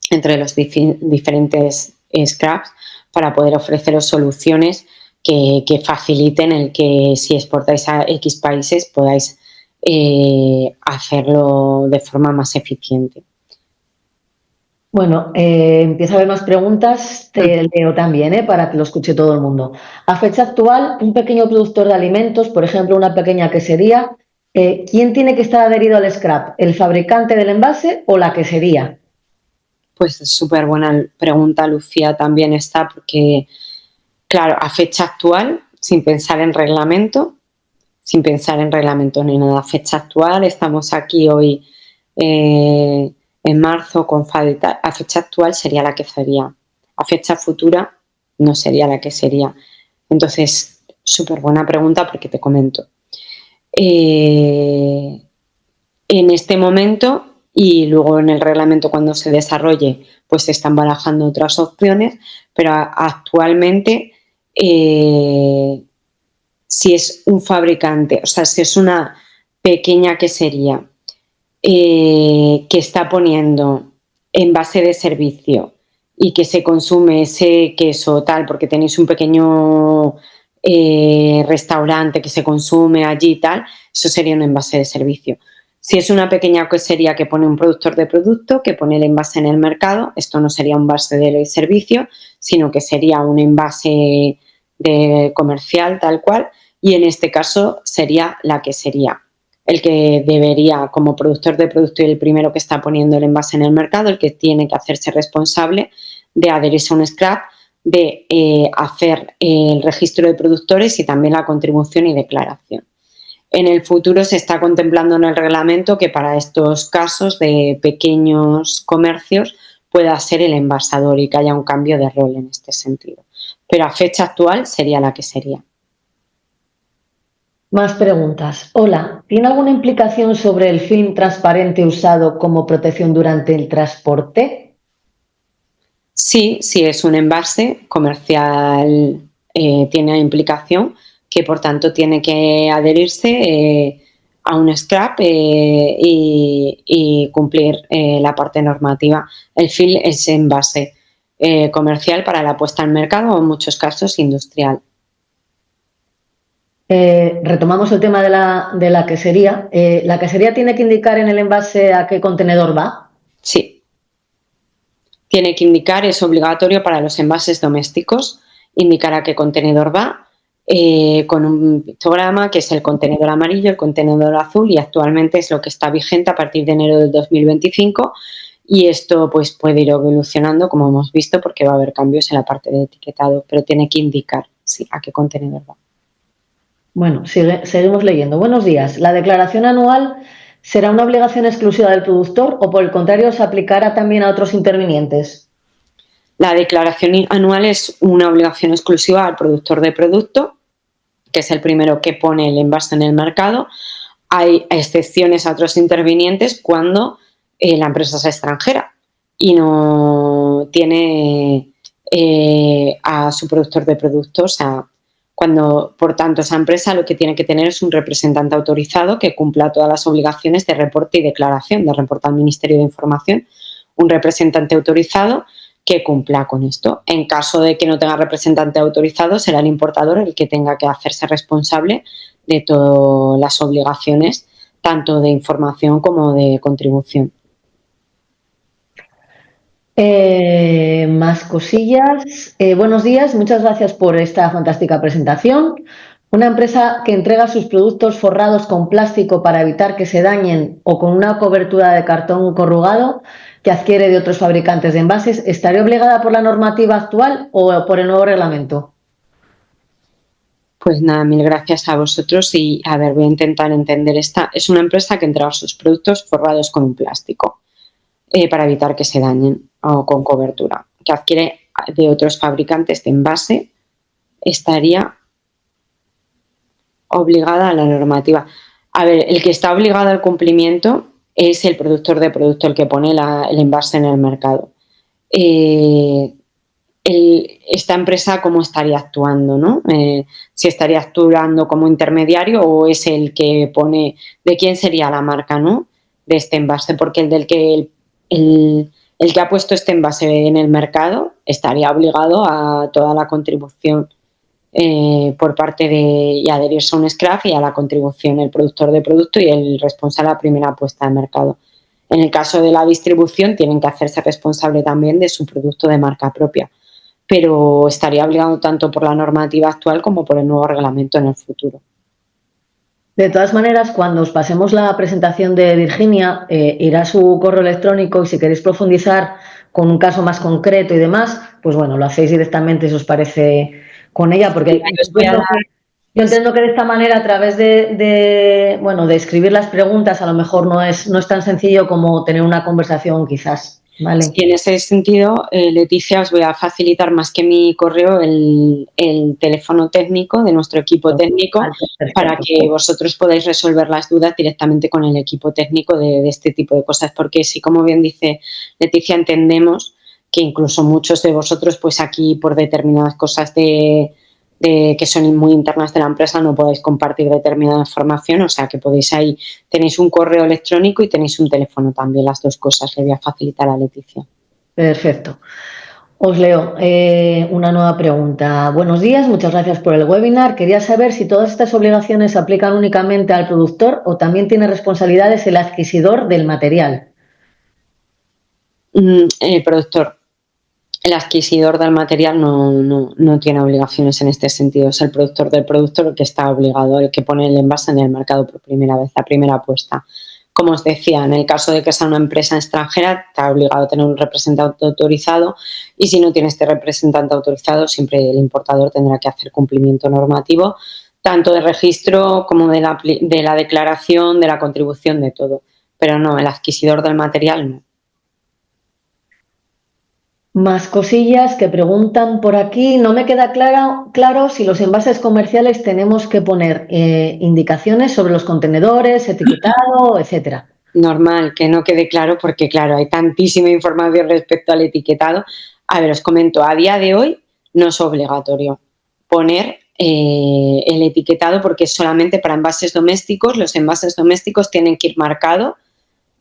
entre los diferentes scraps para poder ofreceros soluciones que faciliten el que si exportáis a X países podáis hacerlo de forma más eficiente. Bueno, empieza a haber más preguntas, te leo también, para que lo escuche todo el mundo. A fecha actual, un pequeño productor de alimentos, por ejemplo, una pequeña quesería, ¿quién tiene que estar adherido al scrap? ¿El fabricante del envase o la quesería? Pues súper buena pregunta, Lucía, también está porque, claro, a fecha actual, sin pensar en reglamento ni nada, a fecha actual, estamos aquí hoy en marzo con FAD, a fecha actual sería la quesería, a fecha futura no sería la quesería. Entonces, súper buena pregunta porque te comento. En este momento y luego en el reglamento cuando se desarrolle, pues se están barajando otras opciones, pero actualmente si es un fabricante, o sea, si es una pequeña quesería que está poniendo envase de servicio y que se consume ese queso tal, porque tenéis un pequeño restaurante que se consume allí y tal, eso sería un envase de servicio. Si es una pequeña quesería que pone un productor de producto, que pone el envase en el mercado, esto no sería un envase de servicio, sino que sería un envase de comercial tal cual, y en este caso sería la quesería. El que debería, como productor de producto y el primero que está poniendo el envase en el mercado, el que tiene que hacerse responsable de adherirse a un scrap, de hacer el registro de productores y también la contribución y declaración. En el futuro se está contemplando en el reglamento que para estos casos de pequeños comercios pueda ser el envasador y que haya un cambio de rol en este sentido. Pero a fecha actual sería la que sería. Más preguntas. Hola, ¿tiene alguna implicación sobre el film transparente usado como protección durante el transporte? Sí, si es un envase comercial, tiene implicación que por tanto tiene que adherirse a un scrap y cumplir la parte normativa. El film es envase comercial para la puesta en mercado o en muchos casos industrial. Retomamos el tema de la quesería. ¿La quesería tiene que indicar en el envase a qué contenedor va? Sí. Tiene que indicar, es obligatorio para los envases domésticos, indicar a qué contenedor va, con un pictograma que es el contenedor amarillo, el contenedor azul, y actualmente es lo que está vigente a partir de enero del 2025, y esto pues puede ir evolucionando, como hemos visto, porque va a haber cambios en la parte de etiquetado, pero tiene que indicar sí, a qué contenedor va. Bueno, seguimos leyendo. Buenos días. La declaración anual ¿Será una obligación exclusiva del productor o, por el contrario, se aplicará también a otros intervinientes? La declaración anual es una obligación exclusiva al productor de producto, que es el primero que pone el envase en el mercado. Hay excepciones a otros intervinientes cuando la empresa es extranjera y no tiene a su productor de productos. O sea, cuando, por tanto, esa empresa lo que tiene que tener es un representante autorizado que cumpla todas las obligaciones de reporte y declaración, de reporte al Ministerio de Información, un representante autorizado que cumpla con esto. En caso de que no tenga representante autorizado, será el importador el que tenga que hacerse responsable de todas las obligaciones, tanto de información como de contribución. Más cosillas. Buenos días, muchas gracias por esta fantástica presentación. Una empresa que entrega sus productos forrados con plástico para evitar que se dañen o con una cobertura de cartón corrugado que adquiere de otros fabricantes de envases, ¿estaría obligada por la normativa actual o por el nuevo reglamento? Pues nada, mil gracias a vosotros y a ver, voy a intentar entender esta. Es una empresa que entrega sus productos forrados con un plástico para evitar que se dañen o con cobertura, que adquiere de otros fabricantes de envase, estaría obligada a la normativa. A ver, el que está obligado al cumplimiento es el productor de producto, el que pone el envase en el mercado. Esta empresa cómo estaría actuando, ¿no? Si estaría actuando como intermediario o es el que pone de quién sería la marca, ¿no? De este envase, porque el que ha puesto este envase en el mercado estaría obligado a toda la contribución por parte de y adherirse a un SCRAF y a la contribución el productor de producto y el responsable de la primera puesta al mercado. En el caso de la distribución tienen que hacerse responsable también de su producto de marca propia, pero estaría obligado tanto por la normativa actual como por el nuevo reglamento en el futuro. De todas maneras, cuando os pasemos la presentación de Virginia, irá a su correo electrónico y si queréis profundizar con un caso más concreto y demás, pues bueno, lo hacéis directamente si os parece con ella, porque yo entiendo que de esta manera, a través de escribir las preguntas, a lo mejor no es tan sencillo como tener una conversación quizás, ¿vale? Sí, en ese sentido, Leticia, os voy a facilitar más que mi correo el teléfono técnico de nuestro equipo técnico para que vosotros podáis resolver las dudas directamente con el equipo técnico de este tipo de cosas, porque sí, como bien dice Leticia, entendemos que incluso muchos de vosotros, pues aquí por determinadas cosas que son muy internas de la empresa no podéis compartir determinada información, o sea que podéis ahí, tenéis un correo electrónico y tenéis un teléfono también, las dos cosas, le voy a facilitar a Leticia. Perfecto. Os leo una nueva pregunta. Buenos días, muchas gracias por el webinar. Quería saber si todas estas obligaciones se aplican únicamente al productor o también tiene responsabilidades el adquisidor del material. El productor. El adquisidor del material no tiene obligaciones en este sentido. Es el productor del producto el que está obligado, el que pone el envase en el mercado por primera vez, la primera apuesta. Como os decía, en el caso de que sea una empresa extranjera, está obligado a tener un representante autorizado y si no tiene este representante autorizado, siempre el importador tendrá que hacer cumplimiento normativo, tanto de registro como de la declaración, de la contribución, de todo. Pero no, el adquisidor del material no. Más cosillas que preguntan por aquí. No me queda claro si los envases comerciales tenemos que poner indicaciones sobre los contenedores, etiquetado, etcétera. Normal, que no quede claro porque, claro, hay tantísima información respecto al etiquetado. A ver, os comento, a día de hoy no es obligatorio poner el etiquetado porque es solamente para envases domésticos. Los envases domésticos tienen que ir marcado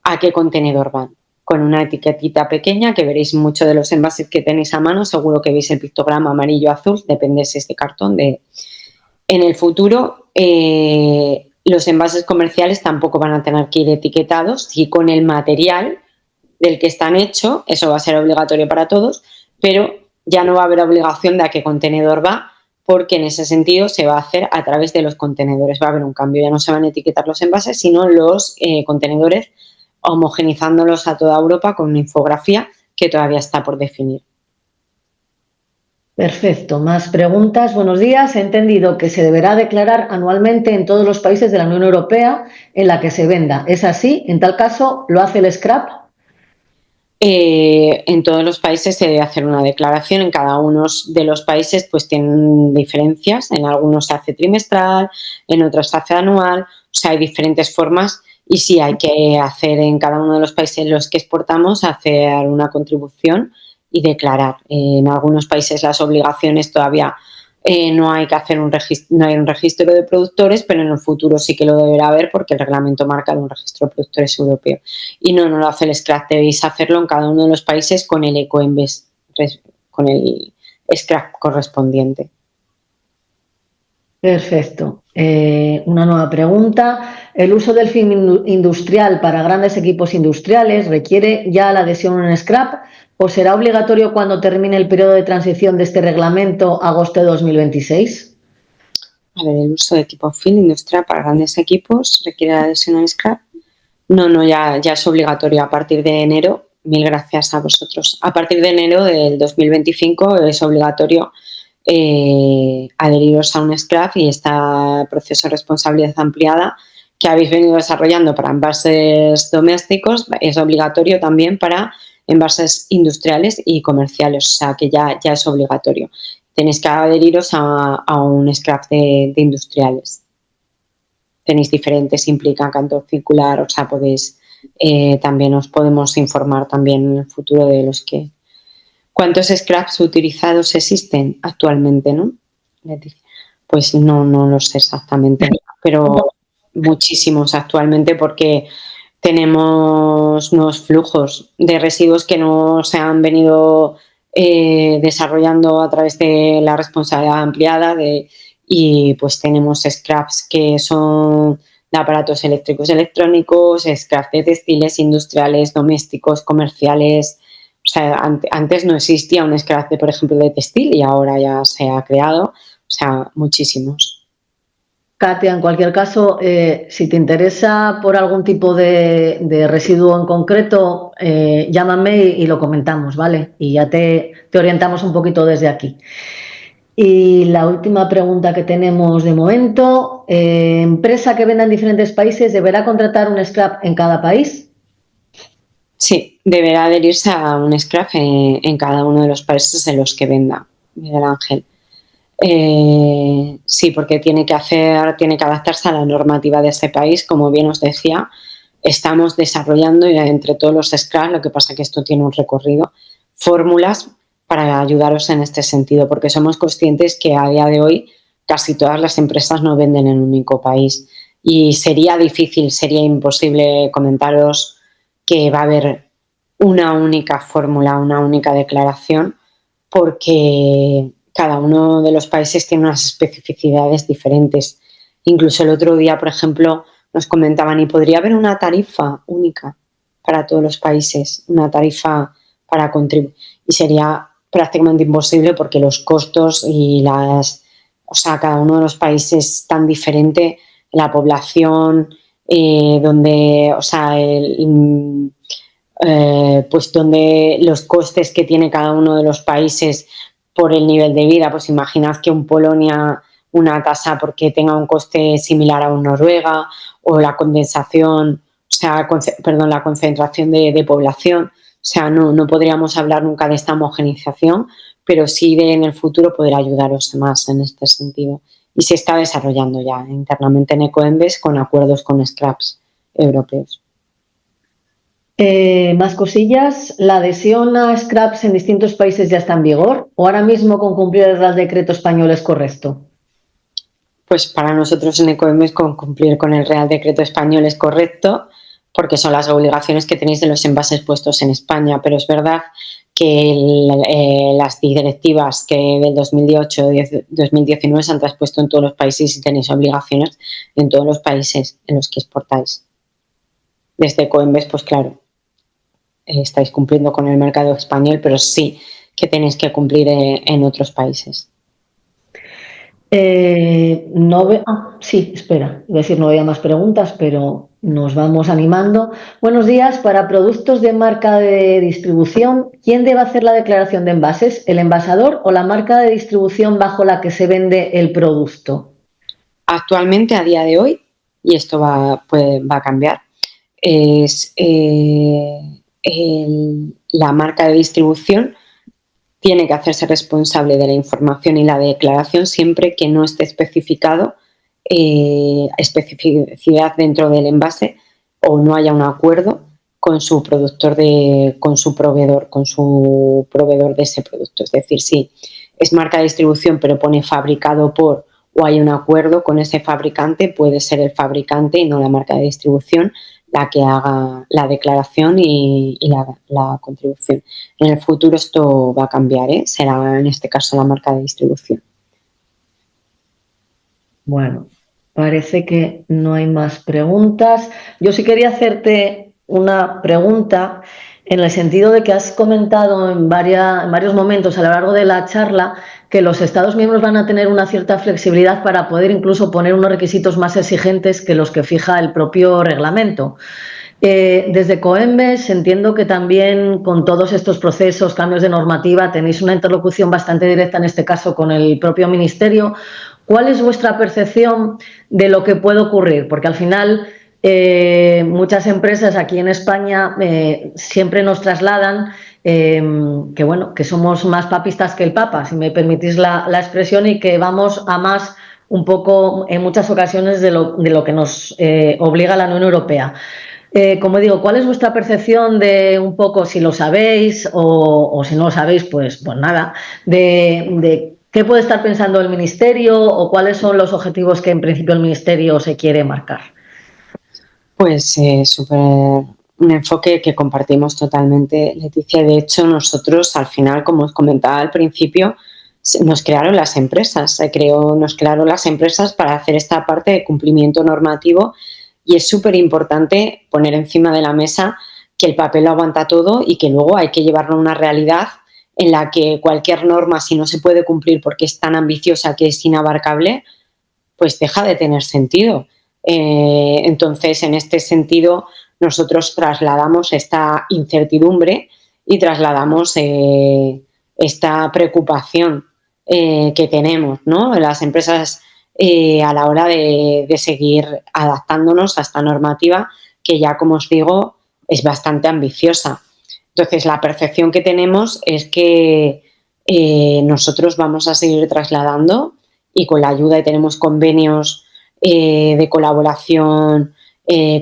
a qué contenedor van, con una etiquetita pequeña que veréis muchos de los envases que tenéis a mano, seguro que veis el pictograma amarillo-azul, depende si es de cartón. En el futuro, los envases comerciales tampoco van a tener que ir etiquetados, sí con el material del que están hechos, eso va a ser obligatorio para todos, pero ya no va a haber obligación de a qué contenedor va, porque en ese sentido se va a hacer a través de los contenedores, va a haber un cambio, ya no se van a etiquetar los envases, sino los contenedores, homogenizándolos a toda Europa con una infografía que todavía está por definir. Perfecto. Más preguntas. Buenos días. He entendido que se deberá declarar anualmente en todos los países de la Unión Europea en la que se venda. ¿Es así? En tal caso, ¿lo hace el scrap? En todos los países se debe hacer una declaración, en cada uno de los países pues tienen diferencias, en algunos se hace trimestral, en otros se hace anual, o sea, hay diferentes formas y sí hay que hacer en cada uno de los países en los que exportamos, hacer una contribución y declarar. En algunos países las obligaciones todavía no hay que hacer no hay un registro de productores, pero en el futuro sí que lo deberá haber porque el reglamento marca un registro de productores europeo. Y no lo hace el scrap, debéis hacerlo en cada uno de los países con el Ecoembes, con el scrap correspondiente. Perfecto. Una nueva pregunta. ¿El uso del film industrial para grandes equipos industriales requiere ya la adhesión a un scrap o será obligatorio cuando termine el periodo de transición de este reglamento agosto de 2026? A ver, el uso de equipo film industrial para grandes equipos requiere la adhesión al scrap. Ya es obligatorio a partir de enero. Mil gracias a vosotros. A partir de enero del 2025 es obligatorio adheriros a un scrap y este proceso de responsabilidad ampliada que habéis venido desarrollando para envases domésticos es obligatorio también para envases industriales y comerciales, o sea que ya es obligatorio. Tenéis que adheriros a un scrap de industriales. Tenéis diferentes, implican canto circular, o sea, podéis, también os podemos informar también en el futuro de los que... ¿Cuántos scraps utilizados existen actualmente, no? Pues no lo sé exactamente, pero muchísimos actualmente porque tenemos nuevos flujos de residuos que no se han venido desarrollando a través de la responsabilidad ampliada y pues tenemos scraps que son de aparatos eléctricos electrónicos, scraps de textiles, industriales, domésticos, comerciales. O sea, antes no existía un scrap, por ejemplo, de textil y ahora ya se ha creado. O sea, muchísimos. Katia, en cualquier caso, si te interesa por algún tipo de residuo en concreto, llámame y lo comentamos, ¿vale? Y ya te orientamos un poquito desde aquí. Y la última pregunta que tenemos de momento, ¿empresa que venda en diferentes países deberá contratar un scrap en cada país? Sí, deberá adherirse a un scrap en cada uno de los países en los que venda, Miguel Ángel. Sí, porque tiene que adaptarse a la normativa de ese país, como bien os decía. Estamos desarrollando entre todos los scraps, lo que pasa que esto tiene un recorrido, fórmulas para ayudaros en este sentido, porque somos conscientes que a día de hoy casi todas las empresas no venden en un único país y sería difícil, sería imposible comentaros que va a haber una única fórmula, una única declaración, porque cada uno de los países tiene unas especificidades diferentes. Incluso el otro día, por ejemplo, nos comentaban, ¿y podría haber una tarifa única para todos los países? Una tarifa para contribuir. Y sería prácticamente imposible porque los costos y o sea, cada uno de los países es tan diferente, la población, donde, o sea, pues donde los costes que tiene cada uno de los países por el nivel de vida, pues imaginad que un Polonia una tasa porque tenga un coste similar a un Noruega o la condensación, o sea, perdón, la concentración de población, o sea, no podríamos hablar nunca de esta homogenización, pero sí de en el futuro poder ayudaros más en este sentido. Y se está desarrollando ya internamente en Ecoembes con acuerdos con scraps europeos. Más cosillas. ¿La adhesión a scraps en distintos países ya está en vigor o ahora mismo con cumplir el Real Decreto español es correcto? Pues para nosotros en Ecoembes con cumplir con el Real Decreto español es correcto porque son las obligaciones que tenéis de los envases puestos en España, pero es verdad que las directivas que del 2018-2019 se han traspuesto en todos los países y tenéis obligaciones en todos los países en los que exportáis. Desde Ecoembes, pues claro, estáis cumpliendo con el mercado español, pero sí que tenéis que cumplir en otros países. Sí, espera, iba a decir no había más preguntas, pero nos vamos animando. Buenos días. Para productos de marca de distribución, ¿quién debe hacer la declaración de envases? ¿El envasador o la marca de distribución bajo la que se vende el producto? Actualmente, a día de hoy, y esto va a cambiar, es la marca de distribución tiene que hacerse responsable de la información y la declaración siempre que no esté especificado especificidad dentro del envase o no haya un acuerdo con su con su proveedor de ese producto. Es decir, si es marca de distribución pero pone fabricado por o hay un acuerdo con ese fabricante, puede ser el fabricante y no la marca de distribución la que haga la declaración y la contribución. En el futuro esto va a cambiar, ¿eh? Será en este caso la marca de distribución. Bueno, parece que no hay más preguntas. Yo sí quería hacerte una pregunta en el sentido de que has comentado en varios momentos a lo largo de la charla que los Estados miembros van a tener una cierta flexibilidad para poder incluso poner unos requisitos más exigentes que los que fija el propio reglamento. Desde Coembes entiendo que también con todos estos procesos, cambios de normativa, tenéis una interlocución bastante directa, en este caso con el propio Ministerio. ¿Cuál es vuestra percepción de lo que puede ocurrir? Porque al final muchas empresas aquí en España siempre nos trasladan que, bueno, que somos más papistas que el Papa, si me permitís la expresión, y que vamos a más un poco en muchas ocasiones de lo que nos obliga la Unión Europea. Como digo, ¿cuál es vuestra percepción de un poco, si lo sabéis o si no lo sabéis, pues nada, de qué puede estar pensando el Ministerio o cuáles son los objetivos que en principio el Ministerio se quiere marcar? Pues súper un enfoque que compartimos totalmente, Leticia. De hecho, nosotros al final, como os comentaba al principio, nos crearon las empresas, nos crearon las empresas para hacer esta parte de cumplimiento normativo y es súper importante poner encima de la mesa que el papel lo aguanta todo y que luego hay que llevarlo a una realidad en la que cualquier norma, si no se puede cumplir porque es tan ambiciosa que es inabarcable, pues deja de tener sentido. Entonces, en este sentido, nosotros trasladamos esta incertidumbre y trasladamos esta preocupación que tenemos, ¿no? Las empresas a la hora de seguir adaptándonos a esta normativa que ya, como os digo, es bastante ambiciosa. Entonces, la percepción que tenemos es que nosotros vamos a seguir trasladando y con la ayuda, y tenemos convenios de colaboración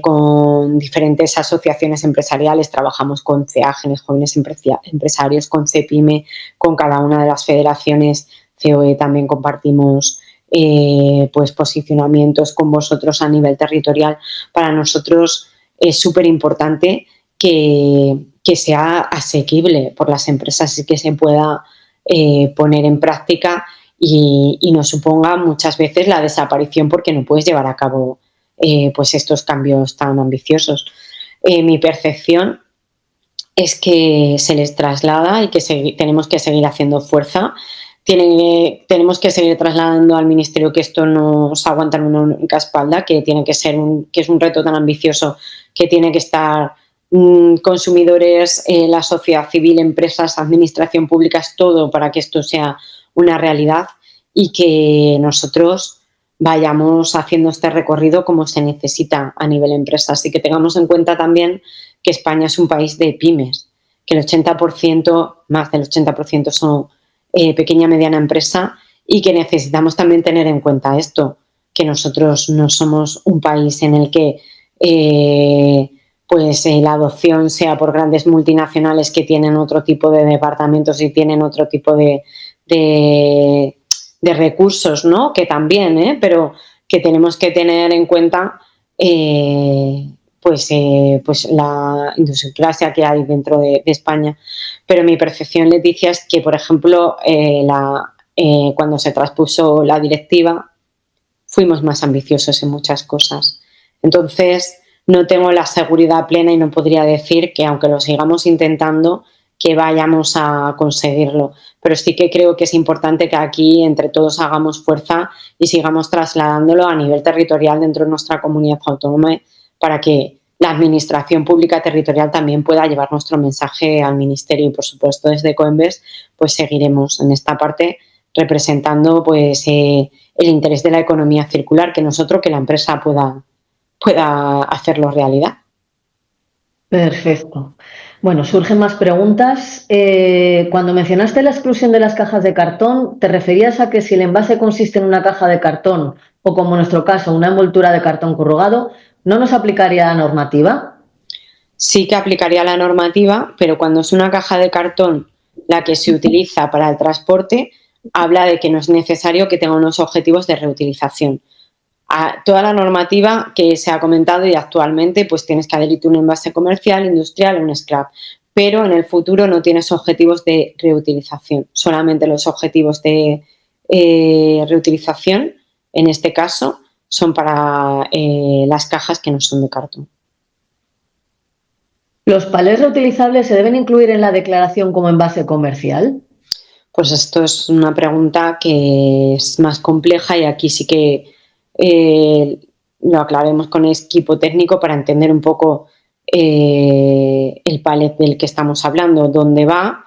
con diferentes asociaciones empresariales, trabajamos con CEAGENES, Jóvenes Empresarios, con CEPIME, con cada una de las federaciones. COE también compartimos pues posicionamientos con vosotros a nivel territorial. Para nosotros es súper importante que sea asequible por las empresas y que se pueda poner en práctica y nos suponga muchas veces la desaparición porque no puedes llevar a cabo pues estos cambios tan ambiciosos. Mi percepción es que se les traslada y que tenemos que seguir haciendo fuerza. Tenemos que seguir trasladando al Ministerio que esto no se aguanta en una única espalda, que tiene que ser que es un reto tan ambicioso que tiene que estar consumidores, la sociedad civil, empresas, administración pública, es todo para que esto sea una realidad y que nosotros vayamos haciendo este recorrido como se necesita a nivel empresas y que tengamos en cuenta también que España es un país de pymes, que el 80%, más del 80% son pequeña y mediana empresa y que necesitamos también tener en cuenta esto, que nosotros no somos un país en el que la adopción sea por grandes multinacionales que tienen otro tipo de departamentos y tienen otro tipo de recursos, ¿no? Que también, pero que tenemos que tener en cuenta pues la idiosincrasia que hay dentro de España. Pero mi percepción, Leticia, es que, por ejemplo, cuando se traspuso la directiva, fuimos más ambiciosos en muchas cosas. Entonces, no tengo la seguridad plena y no podría decir que, aunque lo sigamos intentando, que vayamos a conseguirlo. Pero sí que creo que es importante que aquí entre todos hagamos fuerza y sigamos trasladándolo a nivel territorial dentro de nuestra comunidad autónoma para que la administración pública territorial también pueda llevar nuestro mensaje al ministerio y, por supuesto, desde Coembes pues seguiremos en esta parte representando pues el interés de la economía circular, que nosotros, que la empresa pueda hacerlo realidad. Perfecto. Bueno, surgen más preguntas. Cuando mencionaste la exclusión de las cajas de cartón, ¿te referías a que si el envase consiste en una caja de cartón o, como en nuestro caso, una envoltura de cartón corrugado, no nos aplicaría la normativa? Sí que aplicaría la normativa, pero cuando es una caja de cartón la que se utiliza para el transporte, habla de que no es necesario que tenga unos objetivos de reutilización. A toda la normativa que se ha comentado y actualmente pues tienes que adherirte a un envase comercial, industrial o un scrap, pero en el futuro no tienes objetivos de reutilización, solamente los objetivos de reutilización, en este caso, son para las cajas que no son de cartón. ¿Los palés reutilizables se deben incluir en la declaración como envase comercial? Pues esto es una pregunta que es más compleja y aquí sí que lo aclaremos con el equipo técnico para entender un poco el palet del que estamos hablando, dónde va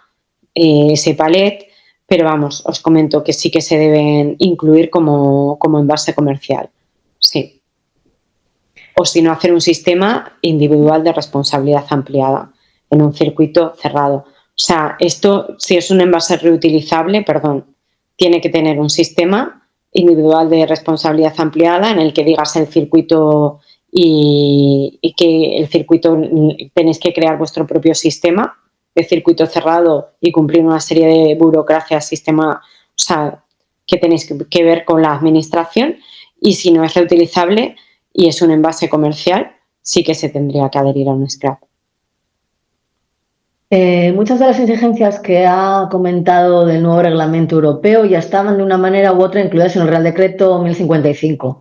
ese palet, pero vamos, os comento que sí que se deben incluir como envase comercial, sí. O si no, hacer un sistema individual de responsabilidad ampliada en un circuito cerrado. O sea, esto, si es un envase reutilizable, tiene que tener un sistema individual de responsabilidad ampliada en el que digas el circuito y que el circuito tenéis que crear vuestro propio sistema de circuito cerrado y cumplir una serie de burocracias, sistema, o sea, que tenéis que ver con la administración. Y si no es reutilizable y es un envase comercial, sí que se tendría que adherir a un scrap. Muchas de las exigencias que ha comentado del nuevo reglamento europeo ya estaban de una manera u otra incluidas en el Real Decreto 1055.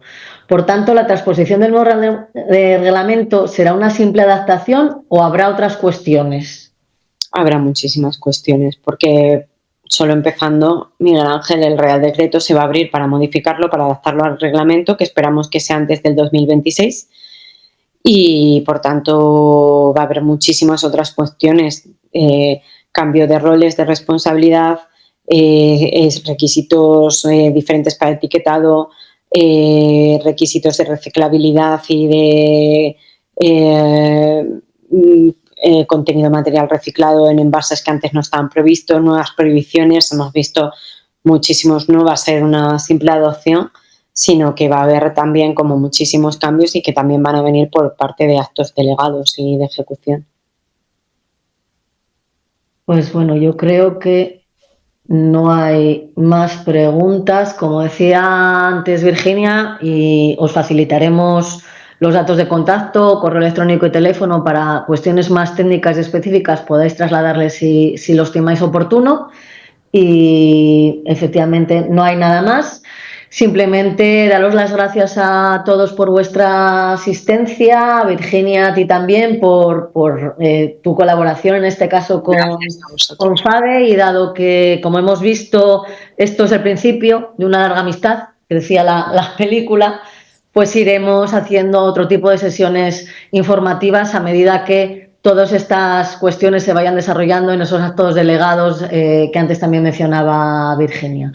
Por tanto, ¿la transposición del nuevo reglamento será una simple adaptación o habrá otras cuestiones? Habrá muchísimas cuestiones, porque solo empezando, Miguel Ángel, el Real Decreto se va a abrir para modificarlo, para adaptarlo al reglamento, que esperamos que sea antes del 2026. Y, por tanto, va a haber muchísimas otras cuestiones, cambio de roles, de responsabilidad, requisitos diferentes para etiquetado, requisitos de reciclabilidad y de contenido material reciclado en envases que antes no estaban previstos, nuevas prohibiciones, hemos visto muchísimos, no va a ser una simple adopción, sino que va a haber también como muchísimos cambios y que también van a venir por parte de actos delegados y de ejecución. Pues bueno, yo creo que no hay más preguntas. Como decía antes Virginia, y os facilitaremos los datos de contacto, correo electrónico y teléfono para cuestiones más técnicas y específicas podáis trasladarles si lo estimáis oportuno. Y efectivamente no hay nada más. Simplemente daros las gracias a todos por vuestra asistencia, a Virginia, a ti también por tu colaboración en este caso con FADE, y dado que, como hemos visto, esto es el principio de una larga amistad, que decía la película, pues iremos haciendo otro tipo de sesiones informativas a medida que todas estas cuestiones se vayan desarrollando en esos actos delegados que antes también mencionaba Virginia.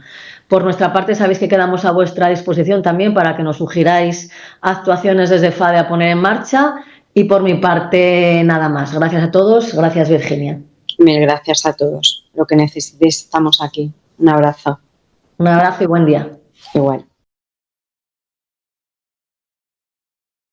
Por nuestra parte, sabéis que quedamos a vuestra disposición también para que nos sugiráis actuaciones desde FADE a poner en marcha, y por mi parte nada más. Gracias a todos, gracias Virginia. Mil gracias a todos. Lo que necesitéis, estamos aquí. Un abrazo. Un abrazo y buen día. Igual.